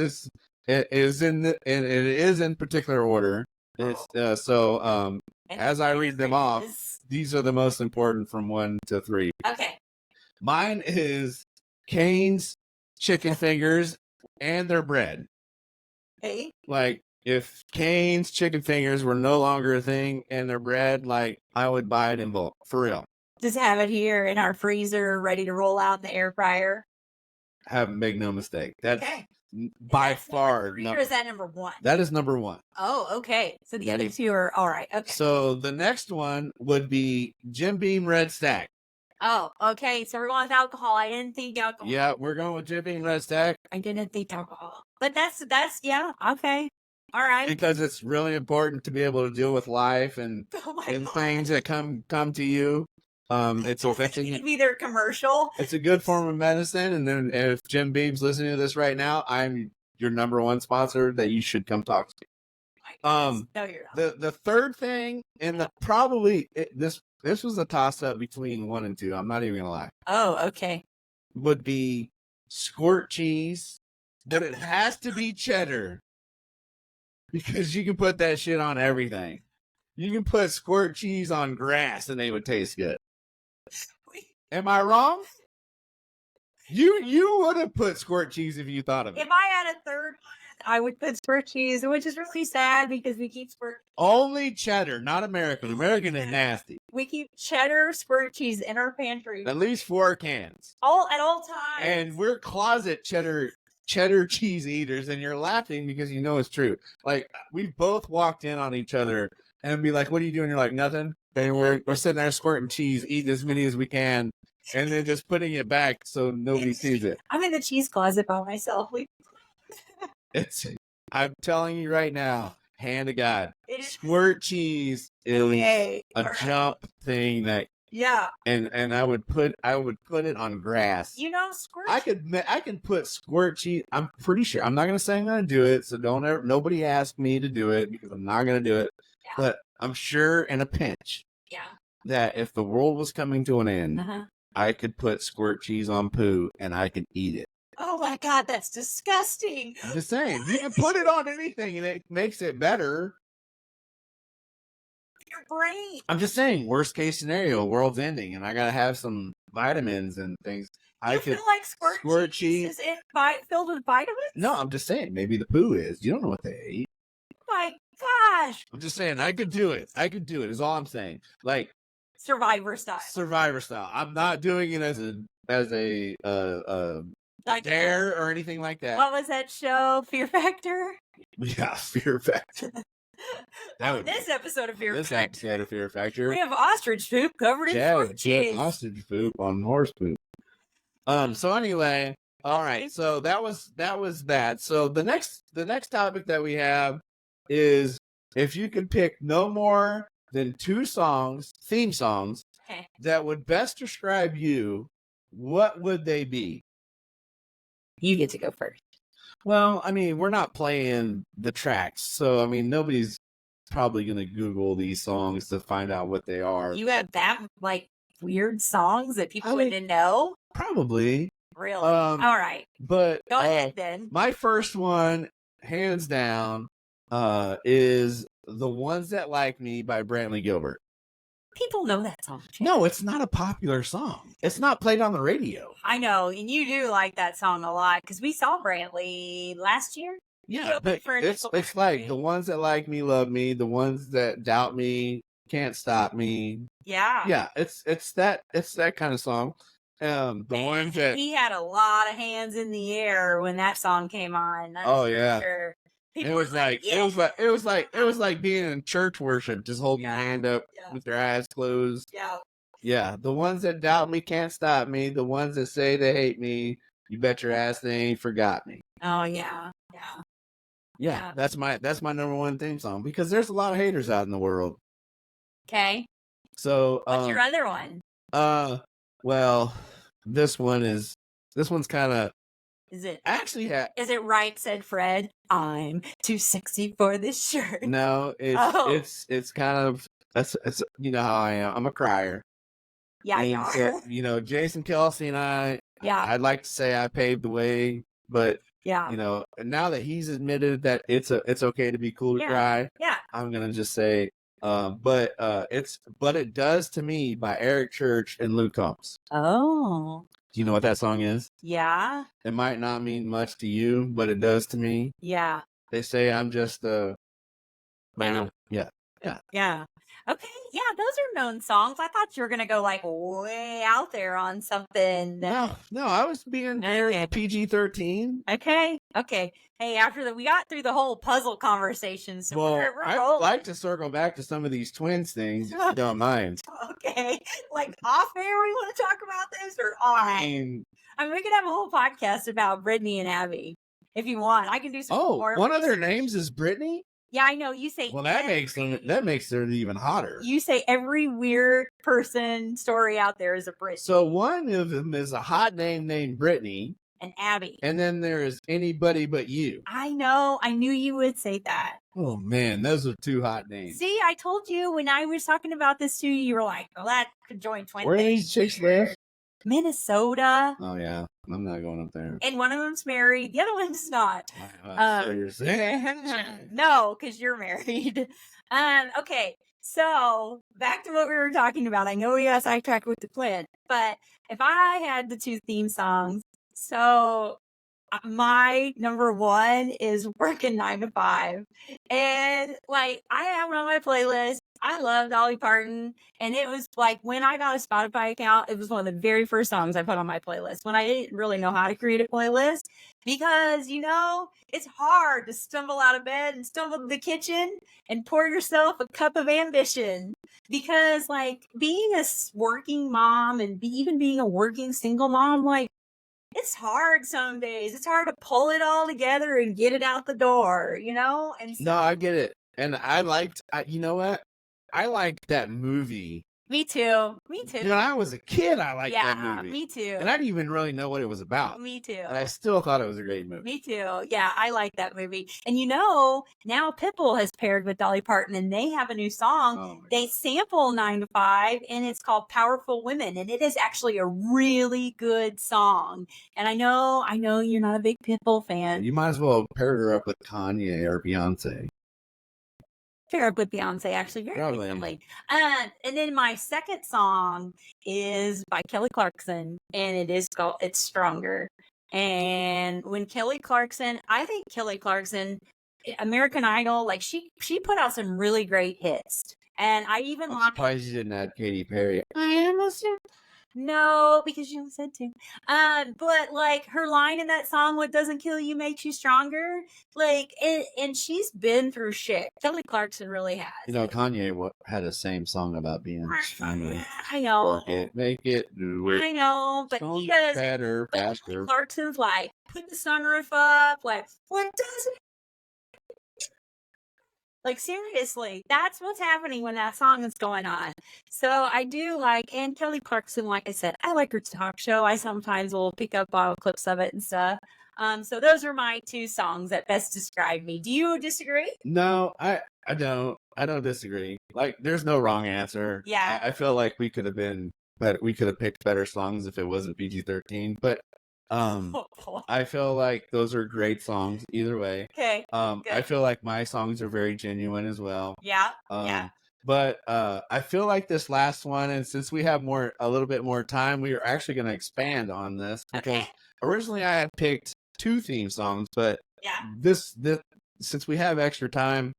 is in particular order. It's as I read them off, these are the most important from 1 to 3. Okay. Mine is Cane's chicken fingers and their bread. Hey. Like, if Cane's chicken fingers were no longer a thing and their bread, like, I would buy it in bulk. For real. Just have it here in our freezer, ready to roll out in the air fryer. Make no mistake. That's Okay. by That's far. number 3, or is that number 1? That is number 1. Oh, okay. So the That other is- 2 are all right. Okay. So the next one would be Jim Beam Red Stack. Oh, okay. So we're going with alcohol. I didn't think alcohol. Yeah, we're going with Jim Beam Red Stack I didn't think alcohol. But that's yeah. Okay. All right. because it's really important to be able to deal with life and Oh my and God. things that come to you. It's affecting Could be their commercial. It's a good form of medicine. And then if Jim Beam's listening to this right now, I'm your number 1 sponsor that you should come talk to. No, you're not. The third thing, and this was a toss up between 1 and 2. I'm not even gonna lie. Oh, okay. Would be squirt cheese, but it has to be cheddar because you can put that shit on everything. You can put squirt cheese on grass and they would taste good. Am I wrong? You would have put squirt cheese if you thought of it. If I had a third one, I would put squirt cheese, which is really sad because we keep Only cheddar, not American. American is nasty. we keep cheddar squirt cheese in our pantry At least 4 cans. at all times. And we're closet cheddar cheese eaters, and you're laughing because you know it's true. Like, we've both walked in on each other and be like, what are you doing? You're like, nothing. And we're sitting there squirting cheese, eating as many as we can, and then just putting it back so nobody sees it. I'm in the cheese closet by myself. I'm telling you right now, hand to God, It is squirt cheese is okay. a jump thing that, Yeah. and I would put it on grass. You know, squirt I can put squirt cheese. I'm pretty sure. I'm not gonna say I'm gonna do it, so nobody ask me to do it because I'm not gonna do it. Yeah. But I'm sure in a pinch Yeah. that if the world was coming to an end, Uh-huh. I could put squirt cheese on poo and I could eat it. Oh my God, that's disgusting. I'm just saying, you can put it on anything and it makes it better. Your brain. I'm just saying, worst case scenario, world's ending, and I gotta have some vitamins and things. I You could. feel like squirt cheese is filled with vitamins? No, I'm just saying, maybe the poo is. You don't know what they ate. My gosh. I'm just saying, I could do it. I could do it. Is all I'm saying. Like Survivor style. Survivor style. I'm not doing it as a Like, dare or anything like that. what was that show? Fear Factor? Yeah, Fear Factor. That would This episode of Fear this Factor. episode of Fear Factor. We have ostrich poop covered in squirt cheese. Ostrich poop on horse poop. So anyway, all right. So that was that. So the next topic that we have is if you could pick no more than 2 theme songs Okay. that would best describe you, what would they be? You get to go first. Well, I mean, we're not playing the tracks, so I mean, nobody's probably gonna Google these songs to find out what they are. You have that like weird songs that people I mean- wouldn't know? Probably, Really? Um, All right. but Go ahead then. my first one, hands down, is "The Ones That Like Me" by Brantley Gilbert. People know that song. Chad. No, it's not a popular song. It's not played on the radio. I know, and you do like that song a lot because we saw Brantley last year. Yeah, Yeah, but for it's initial like country. the ones that like me love me, the ones that doubt me can't stop me. Yeah. Yeah, it's that kind of song. The ones that He had a lot of hands in the air when that song came on. that's oh for yeah, sure. it People was were like "Yeah." it was like being in church worship, just holding your hand up Yeah. with your eyes closed. Yeah. Yeah, the ones that doubt me can't stop me. The ones that say they hate me, you bet your ass they ain't forgot me. Oh yeah. Yeah. Yeah, Yeah. that's my number 1 theme song because there's a lot of haters out in the world. Okay. So What's your other one? well, this one's kind of Is it actually is it right, said Fred? I'm too sexy for this shirt. no, Oh. it's kind of it's you know how I am. I'm a crier. Yeah, you And, are. you know, Jason Kelsey and Yeah. I'd like to say I paved the way, but Yeah. you know, now that he's admitted that it's okay to be cool to Yeah. cry, Yeah. I'm gonna just say, but it does to me by Eric Church and Luke Combs. Oh. Do you know what that song is? Yeah. It might not mean much to you, but it does to me. Yeah. They say I'm just a man. Yeah. Yeah. Okay. Yeah, those are known songs. I thought you were gonna go like way out there on something. No, I was being Okay. PG-13. Okay. Okay. Hey, we got through the whole puzzle conversation, so Well, we're I'd rolling. like to circle back to some of these twins things, if you don't mind. Okay. Like off air, we want to talk about this, or on? I mean, we could have a whole podcast about Brittany and Abby if you want. I can do some. Oh, more one of their research. names is Brittany? Yeah, I know. You say Well, that makes her even hotter. You say every weird person story out there is a Brit So one of them is a hot name named Brittany, and Abby. and then there is Anybody But You. I know. I knew you would say that. Oh man, those are 2 hot names. See, I told you when I was talking about this to you, you were like, "Well, that could join twin." Where do things." these chicks live? Minnesota, Oh yeah, I'm not going up there. and one of them's married. The other one's not. So you're saying? No, because you're married. Okay. So back to what we were talking about. I know we got sidetracked with the plan, but if I had the two theme songs, so my number one is Working 9 to 5. And like I have it on my playlist. I love Dolly Parton. And it was like when I got a Spotify account, it was one of the very first songs I put on my playlist when I didn't really know how to create a playlist. Because, it's hard to stumble out of bed and stumble to the kitchen and pour yourself a cup of ambition. Because like being a working mom and even being a working single mom, like it's hard some days. It's hard to pull it all together and get it out the door, And No, I get it. And you know what? I liked that movie. Me too. When I was a kid, I liked that Yeah, movie. me too. And I didn't even really know what it was about. Me too. And I still thought it was a great movie. Me too. Yeah, I like that movie. And now Pitbull has paired with Dolly Parton and they have a new song. Oh my They sample 9 to 5 and it's called Powerful Women. And it is actually a really good song. And I know you're not a big Pitbull fan. You might as well pair her up with Kanye or Beyonce. Pair up with Beyonce, actually. Very Probably. recently. And then my second song is by Kelly Clarkson, and it is called It's Stronger. And when I think Kelly Clarkson, American Idol, like she put out some really great hits. And I even I'm like surprised you didn't add Katy Perry. I am a no, because you said to. But like her line in that song, "What doesn't kill you makes you stronger." Like, and she's been through shit. Kelly Clarkson really has. Kanye had the same song about being strong. I know. Work it, make it, do it. I know, but Stronger, because better, faster. Clarkson's like, put the sunroof up, like, what doesn't? Like, seriously, that's what's happening when that song is going on. So I do like, and Kelly Clarkson, like I said, I like her talk show. I sometimes will pick up clips of it and stuff. So those are my two songs that best describe me. Do you disagree? No, I don't. I don't disagree. Like, there's no wrong answer. Yeah. I feel like we could have picked better songs if it wasn't PG-13. But I feel like those are great songs either way. Okay. I feel like my songs are very genuine as well. Yeah. But I feel like this last one, and since we have a little bit more time, we are actually going to expand on this because originally I had picked 2 theme songs, but this since we have extra time,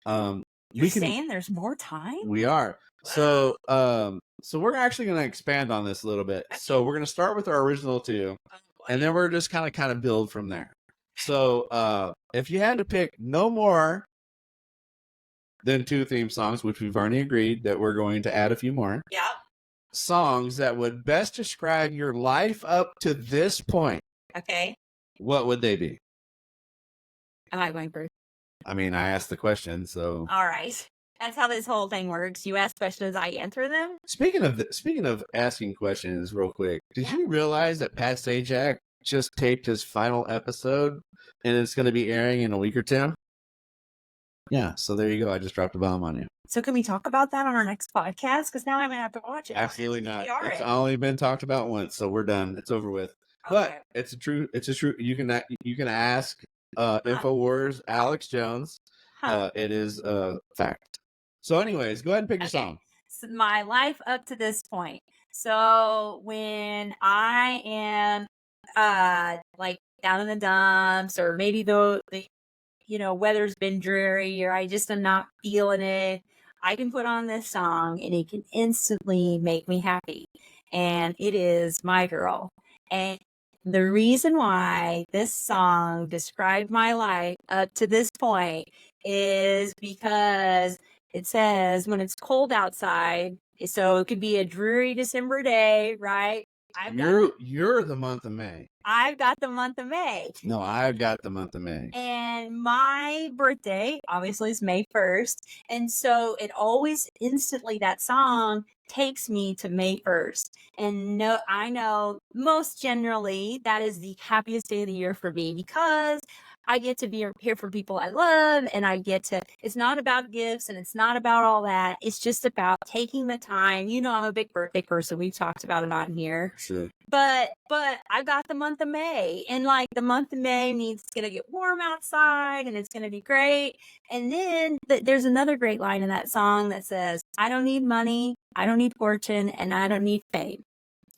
You're saying there's more time? We are. So we're actually going to expand on this a little bit. So we're going to start with our original 2, and then we're just kind of build from there. So if you had to pick no more than 2 theme songs, which we've already agreed that we're going to add a few more. Yeah. Songs that would best describe your life up to this point. Okay. What would they be? Am I going first? I mean, I asked the question, so. All right. That's how this whole thing works. You ask questions, I answer them. Speaking of asking questions, real quick, did you realize that Pat Sajak just taped his final episode, and it's going to be airing in a week or 2? Yeah, so there you go. I just dropped a bomb on you. So can we talk about that on our next podcast? Because now I'm going to have to watch it. Absolutely not. All right. It's only been talked about once, so we're done. It's over with. But it's a true. You can ask Infowars Alex Jones. It is a fact. So, anyways, go ahead and pick your song. So my life up to this point. So when I am like down in the dumps, or maybe the weather's been dreary, or I just am not feeling it, I can put on this song and it can instantly make me happy. And it is My Girl. And the reason why this song described my life up to this point is because it says when it's cold outside, so it could be a dreary December day, right? You're the month of May. I've got the month of May. No, I've got the month of May. And my birthday, obviously, is May 1st. And so it always instantly, that song takes me to May 1st. And no, I know most generally that is the happiest day of the year for me because I get to be here for people I love and I get to, it's not about gifts and it's not about all that. It's just about taking the time. You know, I'm a big birthday person. We've talked about it on here. Sure. But I got the month of May, and like the month of May means it's gonna get warm outside and it's gonna be great. And then there's another great line in that song that says, "I don't need money, I don't need fortune, and I don't need fame."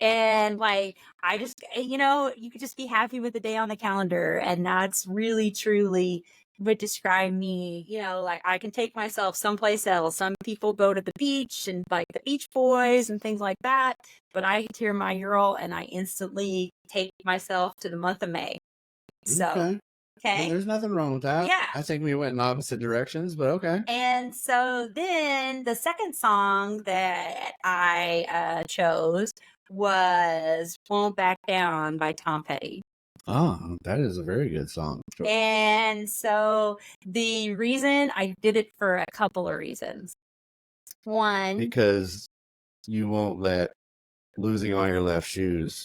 And like, I just, you could just be happy with the day on the calendar. And that's really, truly would describe me. Like I can take myself someplace else. Some people go to the beach and like the Beach Boys and things like that. But I can hear my girl and I instantly take myself to the month of May. So, Well, okay. there's nothing wrong with that. Yeah. I think we went in opposite directions, but okay. And so then the second song that I chose was Won't Back Down by Tom Petty. Oh, that is a very good song. And so the reason I did it for a couple of reasons. One, Because you won't let losing all your left shoes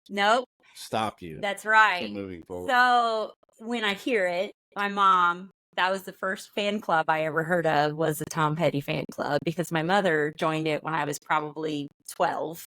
nope, stop you that's from right. moving forward. So when I hear it, my mom, that was the first fan club I ever heard of, was the Tom Petty fan club, because my mother joined it when I was probably 12.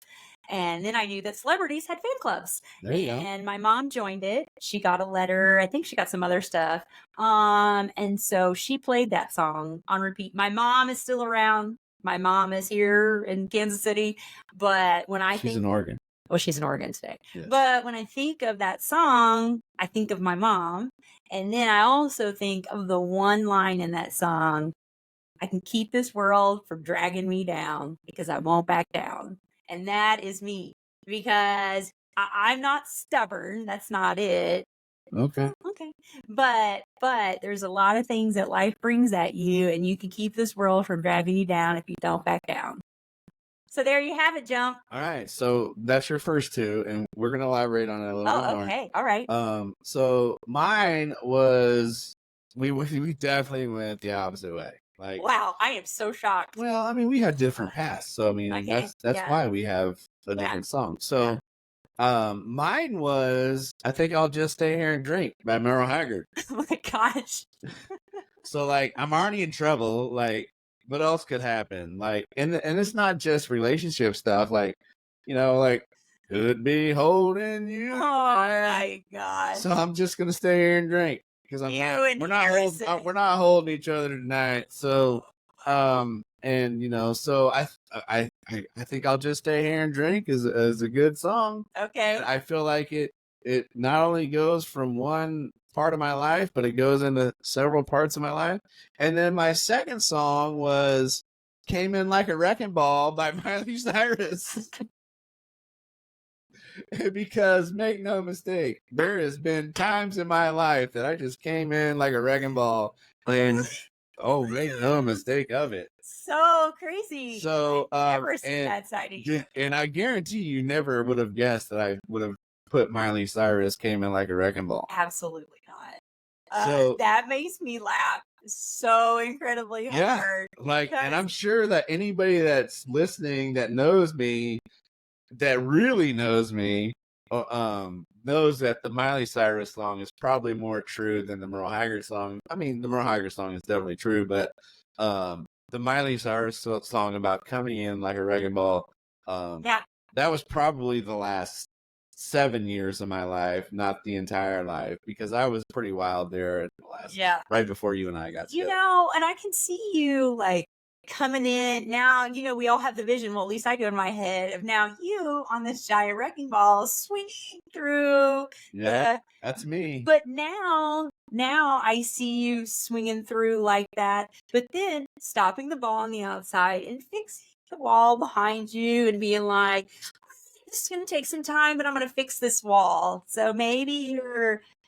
And then I knew that celebrities had fan clubs. There you go. And my mom joined it. She got a letter. I think she got some other stuff. And so she played that song on repeat. My mom is still around. My mom is here in Kansas City. But when I She's think, in Oregon. well, she's in Oregon today. Yes. But when I think of that song, I think of my mom. And then I also think of the one line in that song, I can keep this world from dragging me down because I won't back down. And that is me, because I'm not stubborn. That's not it. Okay. Okay. But there's a lot of things that life brings at you, and you can keep this world from dragging you down if you don't back down. So there you have it, Jump. All right. So that's your first two, and we're gonna elaborate on it a little bit Oh, more. okay. All right. So mine was we definitely went the opposite way. Like, Wow, I am so shocked. well, I mean, we had different paths, so I mean, Okay, that's yeah. why we have a Yeah. different song. So, mine was I think I'll just stay here and drink by Merle Haggard. Oh my gosh. So like, I'm already in trouble. Like, what else could happen? Like, and it's not just relationship stuff. Like, like could be holding Oh you. my gosh. So I'm just gonna stay here and drink because You and Harrison. we're not holding each other tonight. So and so I think I'll just stay here and drink is a good song. Okay. I feel like it not only goes from one part of my life, but it goes into several parts of my life. And then my second song was Came In Like a Wrecking Ball by Miley Cyrus. Because make no mistake, there has been times in my life that I just came in like a wrecking ball, and make no mistake of it. So crazy. So Never seen that side of you. and I guarantee you never would have guessed that I would have put Miley Cyrus Came In Like a Wrecking Ball. Absolutely not. So That makes me laugh so incredibly Yeah. hard. like, and I'm Because- sure that anybody that's listening that knows me, that really knows me, knows that the Miley Cyrus song is probably more true than the Merle Haggard song. I mean, the Merle Haggard song is definitely true, but the Miley Cyrus song about coming in like a wrecking ball, Yeah. that was probably the last 7 years of my life, not the entire life, because I was pretty wild there at the last, Yeah. right before you and I got together. And I can see you like coming in now. We all have the vision. Well, at least I do in my head of now you on this giant wrecking ball swinging through. Yeah, that's me. But now I see you swinging through like that, but then stopping the ball on the outside and fixing the wall behind you and being like, this is going to take some time, but I'm going to fix this wall. So maybe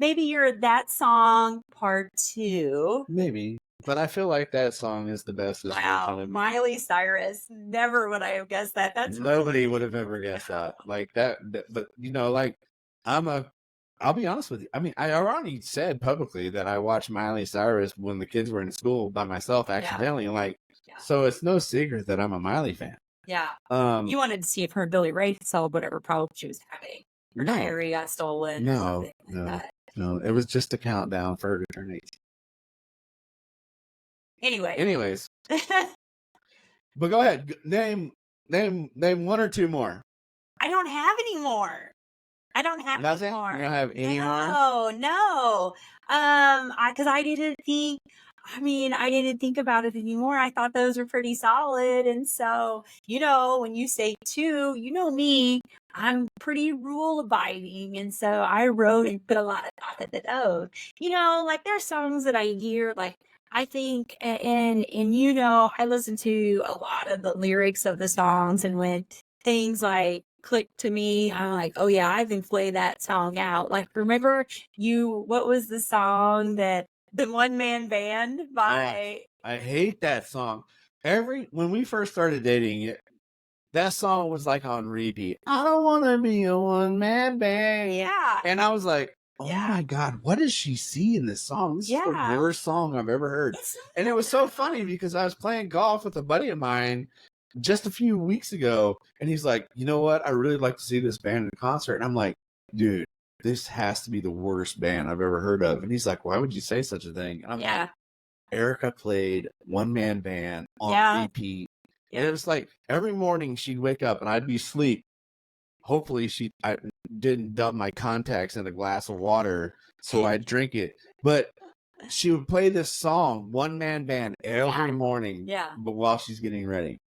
you're that song part 2. Maybe. But I feel like that song is the best. Wow. Miley Cyrus. Never would I have guessed that. That's Nobody would have ever guessed that. Like that, but like I'll be honest with you. I mean, I already said publicly that I watched Miley Cyrus when the kids were in school by myself accidentally. Like, So it's no secret that I'm a Miley fan. Yeah. Um, You wanted to see if her and Billy Ray solved whatever problem she was having. Her No. diary got stolen. No, something like no. that. no, it was just a countdown for her to turn 18. Anyway. Anyways, but go ahead. Name one or two more. I don't have any more. I don't have Nothing? any more. You don't have any more? No. Because I didn't think. I mean, I didn't think about it anymore. I thought those were pretty solid, and so when you say two, you know me, I'm pretty rule abiding, and so I wrote and put a lot of thought into those. Like there's songs that I hear, like I think, and I listen to a lot of the lyrics of the songs, and when things like click to me, I'm like, oh yeah, I've been playing that song out. Like, remember what was the song that the one man band by? I hate that song. When we first started dating, that song was like on repeat. I don't want to be a one man band. Yeah. And I was like, oh Yeah. my God, what does she see in this song? This is the Yeah. worst song I've ever heard. And it was so funny because I was playing golf with a buddy of mine just a few weeks ago, and he's like, you know what? I really like to see this band in concert. And I'm like, dude, this has to be the worst band I've ever heard of. And he's like, why would you say such a thing? And I'm like, Erica played one man band on repeat. And it was like every morning she'd wake up and I'd be asleep. Hopefully I didn't dump my contacts in a glass of water so I'd drink it. But she would play this song, one man band, every morning. Yeah. But while she's getting ready.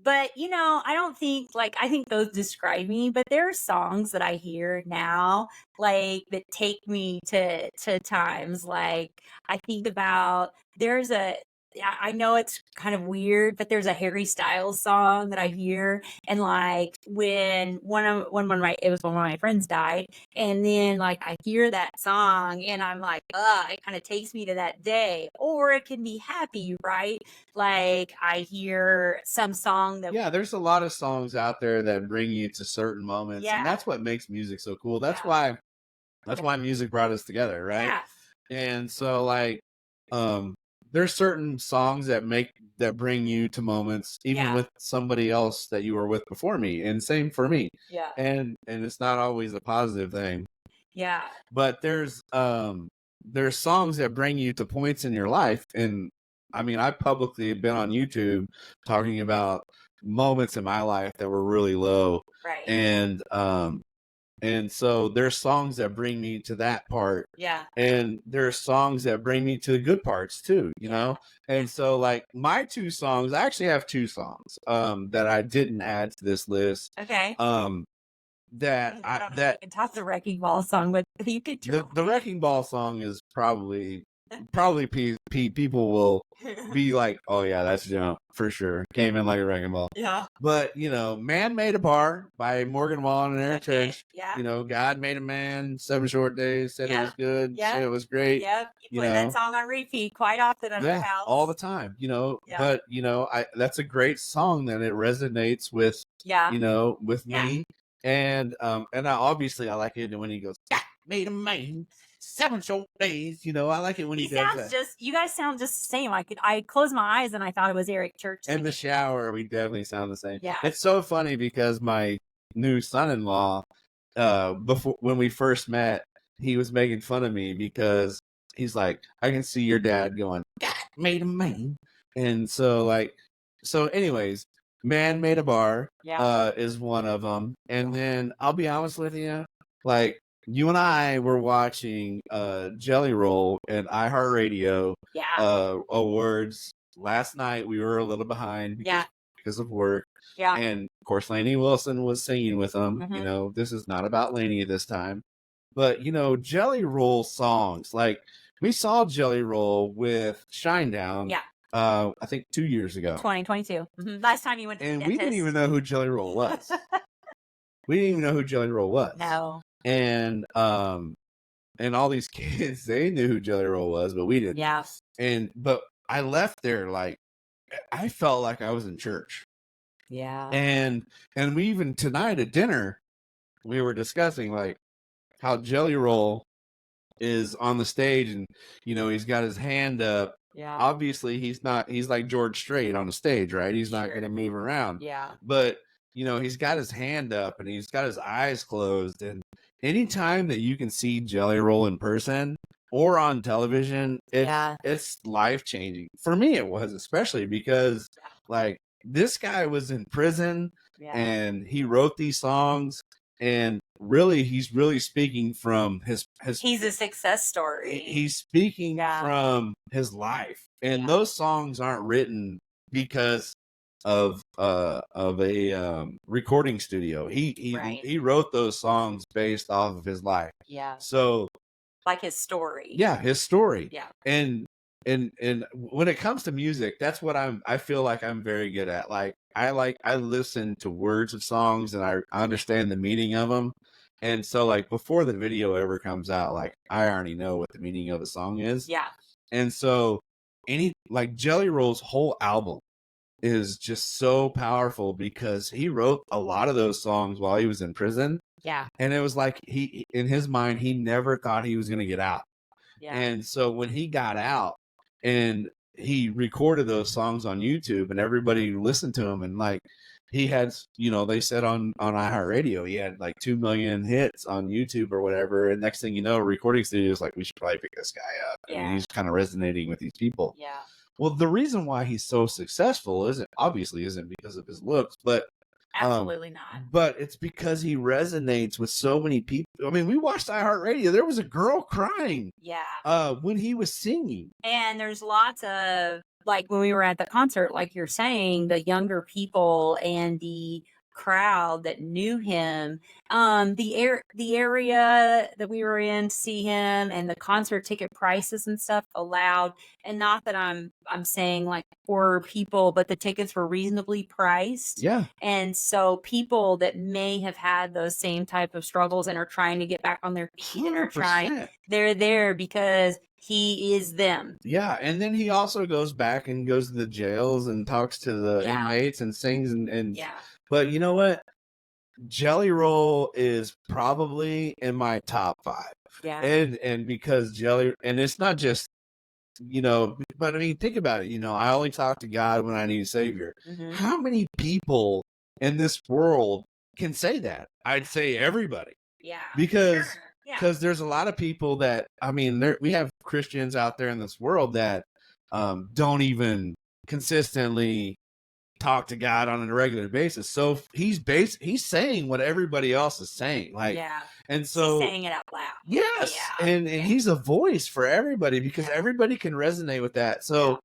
But I don't think I think those describe me, but there are songs that I hear now that take me to times like I think about I know it's kind of weird, but there's a Harry Styles song that I hear, and when one of my friends died, and then I hear that song, and I'm like, it kind of takes me to that day, or it can be happy, right? I hear some song that there's a lot of songs out there that bring you to certain moments, and that's what makes music so cool. That's why music brought us together, right? Yeah. And so there's certain songs that bring you to moments, even with somebody else that you were with before me, and same for me. Yeah. And it's not always a positive thing. Yeah. But there's songs that bring you to points in your life, and I mean, I publicly been on YouTube talking about moments in my life that were really low, right? And so there's songs that bring me to that part. Yeah. And there's songs that bring me to the good parts too, you know? And so my two songs, I actually have two songs that I didn't add to this list. Okay. That I can toss the Wrecking Ball song, but you could the Wrecking Ball song is probably people will be like, oh yeah, that's Jump for sure. Came in like a wrecking ball. Yeah. But Man Made a Bar by Morgan Wallen and Eric Church. Yeah. God Made a Man, 7 Short Days, said it was good, said it was great. Yep. You play that song on repeat quite often at the house. All the time. But that's a great song that it resonates with with me. And I like it when he goes, God made a man, 7 short days. I like it when he does that. You guys sound just the same. I closed my eyes and I thought it was Eric Church. In the shower, we definitely sound the same. Yeah. It's so funny because my new son-in-law, before when we first met, he was making fun of me because he's like, I can see your dad going, God made a man. And so anyways, Man Made a Bar is one of them. And then I'll be honest with you, you and I were watching Jelly Roll and iHeartRadio awards last night. We were a little behind because of work. Yeah. And of course, Lainey Wilson was singing with them. Mhm. This is not about Lainey this time. But, Jelly Roll songs, we saw Jelly Roll with Shinedown. Yeah. I think 2 years ago. 2022. Mm-hmm. Last time you went to the And dentist. we didn't even know who Jelly Roll was. We didn't even know who Jelly Roll was. No. And all these kids, they knew who Jelly Roll was, but we didn't. Yeah. But I left there I felt like I was in church. Yeah. And we even tonight at dinner, we were discussing how Jelly Roll is on the stage and he's got his hand up Yeah. Obviously, he's like George Strait on the stage, right? He's not Sure. going to move around. Yeah. But, he's got his hand up and he's got his eyes closed. And anytime that you can see Jelly Roll in person or on television, it's life changing. For me, it was, especially because like this guy was in prison and he wrote these songs, and really he's really speaking from his He's a success story. He's speaking from his life, and those songs aren't written because of a recording studio. He wrote those songs based off of his life. Yeah. So like his story. Yeah, his story. Yeah. And when it comes to music, that's what I feel like I'm very good at. Like I listen to words of songs and I understand the meaning of them. And so like before the video ever comes out, like I already know what the meaning of the song is. Yeah. And so Jelly Roll's whole album is just so powerful because he wrote a lot of those songs while he was in prison. Yeah. And it was like he, in his mind, he never thought he was going to get out. Yeah. And so when he got out and he recorded those songs on YouTube and everybody listened to him, and like he had, they said on iHeartRadio, he had like 2 million hits on YouTube or whatever. And next thing you know, recording studios like, we should probably pick this guy up. Yeah. I mean, he's kind of resonating with these people. Yeah. Well, the reason why he's so successful isn't because of his looks, but absolutely not. But it's because he resonates with so many people. I mean, we watched iHeartRadio. There was a girl crying. Yeah. When he was singing. And there's lots of, like when we were at the concert, like you're saying, the younger people and the crowd that knew him, the area that we were in to see him, and the concert ticket prices and stuff allowed, and not that I'm saying like poor people, but the tickets were reasonably priced. Yeah. And so people that may have had those same type of struggles and are trying to get back on their feet and are 100%. they're there because he is them. Yeah. And then he also goes back and goes to the jails and talks to the inmates and sings and yeah. But you know what? Jelly Roll is probably in my top 5. Yeah. And because and it's not just, but I mean, think about it. I only talk to God when I need a savior. Mm-hmm. How many people in this world can say that? I'd say everybody. Yeah. Because sure. There's a lot of people that, I mean, we have Christians out there in this world that don't even consistently talk to God on a regular basis. So he's saying what everybody else is saying. Like, and so he's saying it out loud. Yes. Yeah. And he's a voice for everybody because everybody can resonate with that. So,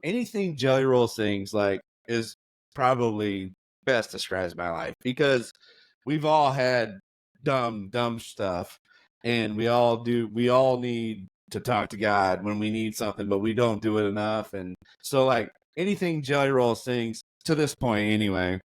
anything Jelly Roll sings like is probably best describes my life, because we've all had dumb stuff, and we all need to talk to God when we need something, but we don't do it enough. And so like anything Jelly Roll sings to this point anyway,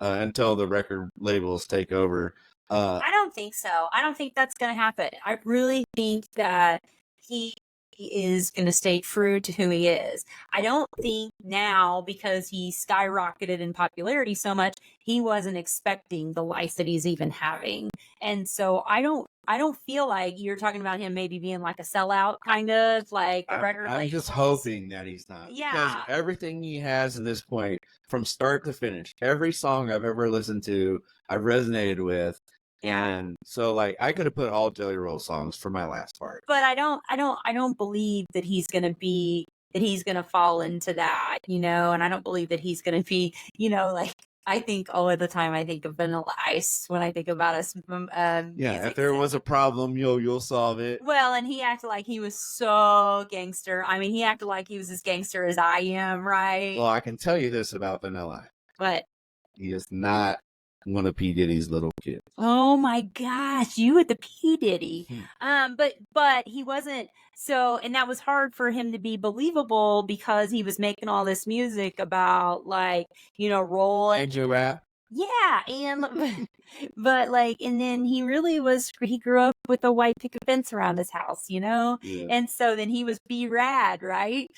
until the record labels take over. I don't think so. I don't think that's going to happen. I really think that he is going to stay true to who he is. I don't think now, because he skyrocketed in popularity so much, he wasn't expecting the life that he's even having. And so I don't feel like you're talking about him maybe being like a sellout, kind of like a record. I'm just hoping that he's not. Yeah. Because everything he has at this point, from start to finish, every song I've ever listened to, I've resonated with. And so like I could have put all Jelly Roll songs for my last part. But I don't believe that he's going to fall into that, and I don't believe that he's going to be, like, I think all of the time I think of Vanilla Ice when I think about us. If there was a problem, you'll solve it. Well, and he acted like he was so gangster. I mean, he acted like he was as gangster as I am, right? Well, I can tell you this about Vanilla. What? He is not one of P. Diddy's little kids. Oh my gosh, you with the P. Diddy. But he wasn't. So, and that was hard for him to be believable because he was making all this music about like, rolling. Angel rap. Yeah, and but like, and then he grew up with a white picket fence around his house, and so then he was B-Rad, right?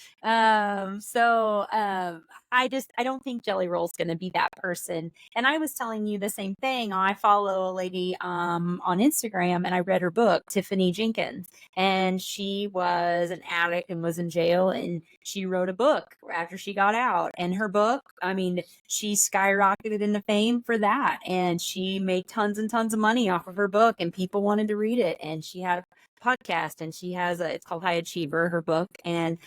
I don't think Jelly Roll's going to be that person. And I was telling you the same thing. I follow a lady on Instagram, and I read her book, Tiffany Jenkins, and she was an addict and was in jail, and she wrote a book after she got out. And her book, I mean, she skyrocketed into fame for that, and she made tons and tons of money off of her book, and people wanted to read it. And she had podcast, and she has it's called High Achiever, her book, and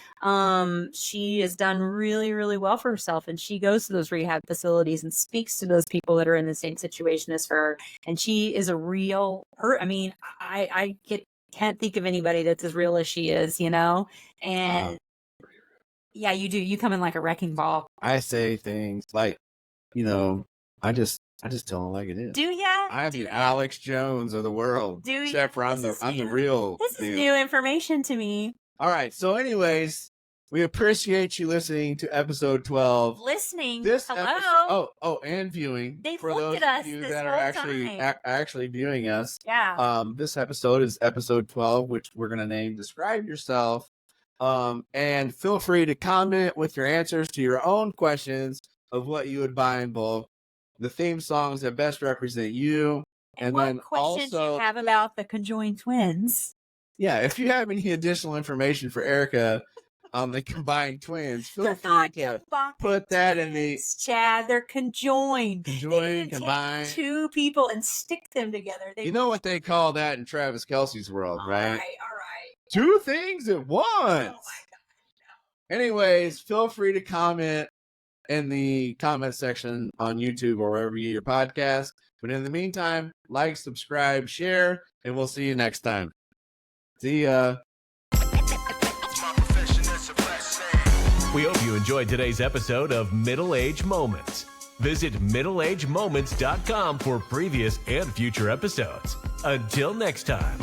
she has done really, really well for herself, and she goes to those rehab facilities and speaks to those people that are in the same situation as her, and she is a real I mean, I can't think of anybody that's as real as she is, you know. And yeah, you come in like a wrecking ball. I say things like, you know, I just tell them like it is. Do ya? I'm the Alex Jones of the world. Do ya? Except for I'm the real This is dude. new information to me. All right. So, anyways, we appreciate you listening to episode 12. Listening. Hello. And viewing. They've for looked those at us of you this that whole are time. actually viewing us. Yeah. This episode is episode 12, which we're gonna name "Describe Yourself." And feel free to comment with your answers to your own questions of what you would buy in bulk, the theme songs that best represent you, and what then questions also you have about the conjoined twins? yeah, if you have any additional information for Erica on the combined twins, feel They're free not to combined put that in the twins, Chad. They're conjoined. They conjoined, didn't take combined. two people and stick them together. They You know what they call that in Travis Kelce's world, right? All right. Two things at once. Oh my God. Anyways, feel free to comment in the comment section on YouTube or wherever you get your podcast. But in the meantime, like, subscribe, share, and we'll see you next time. See ya. We hope you enjoyed today's episode of Middle Age Moments. Visit middleagemoments.com for previous and future episodes. Until next time.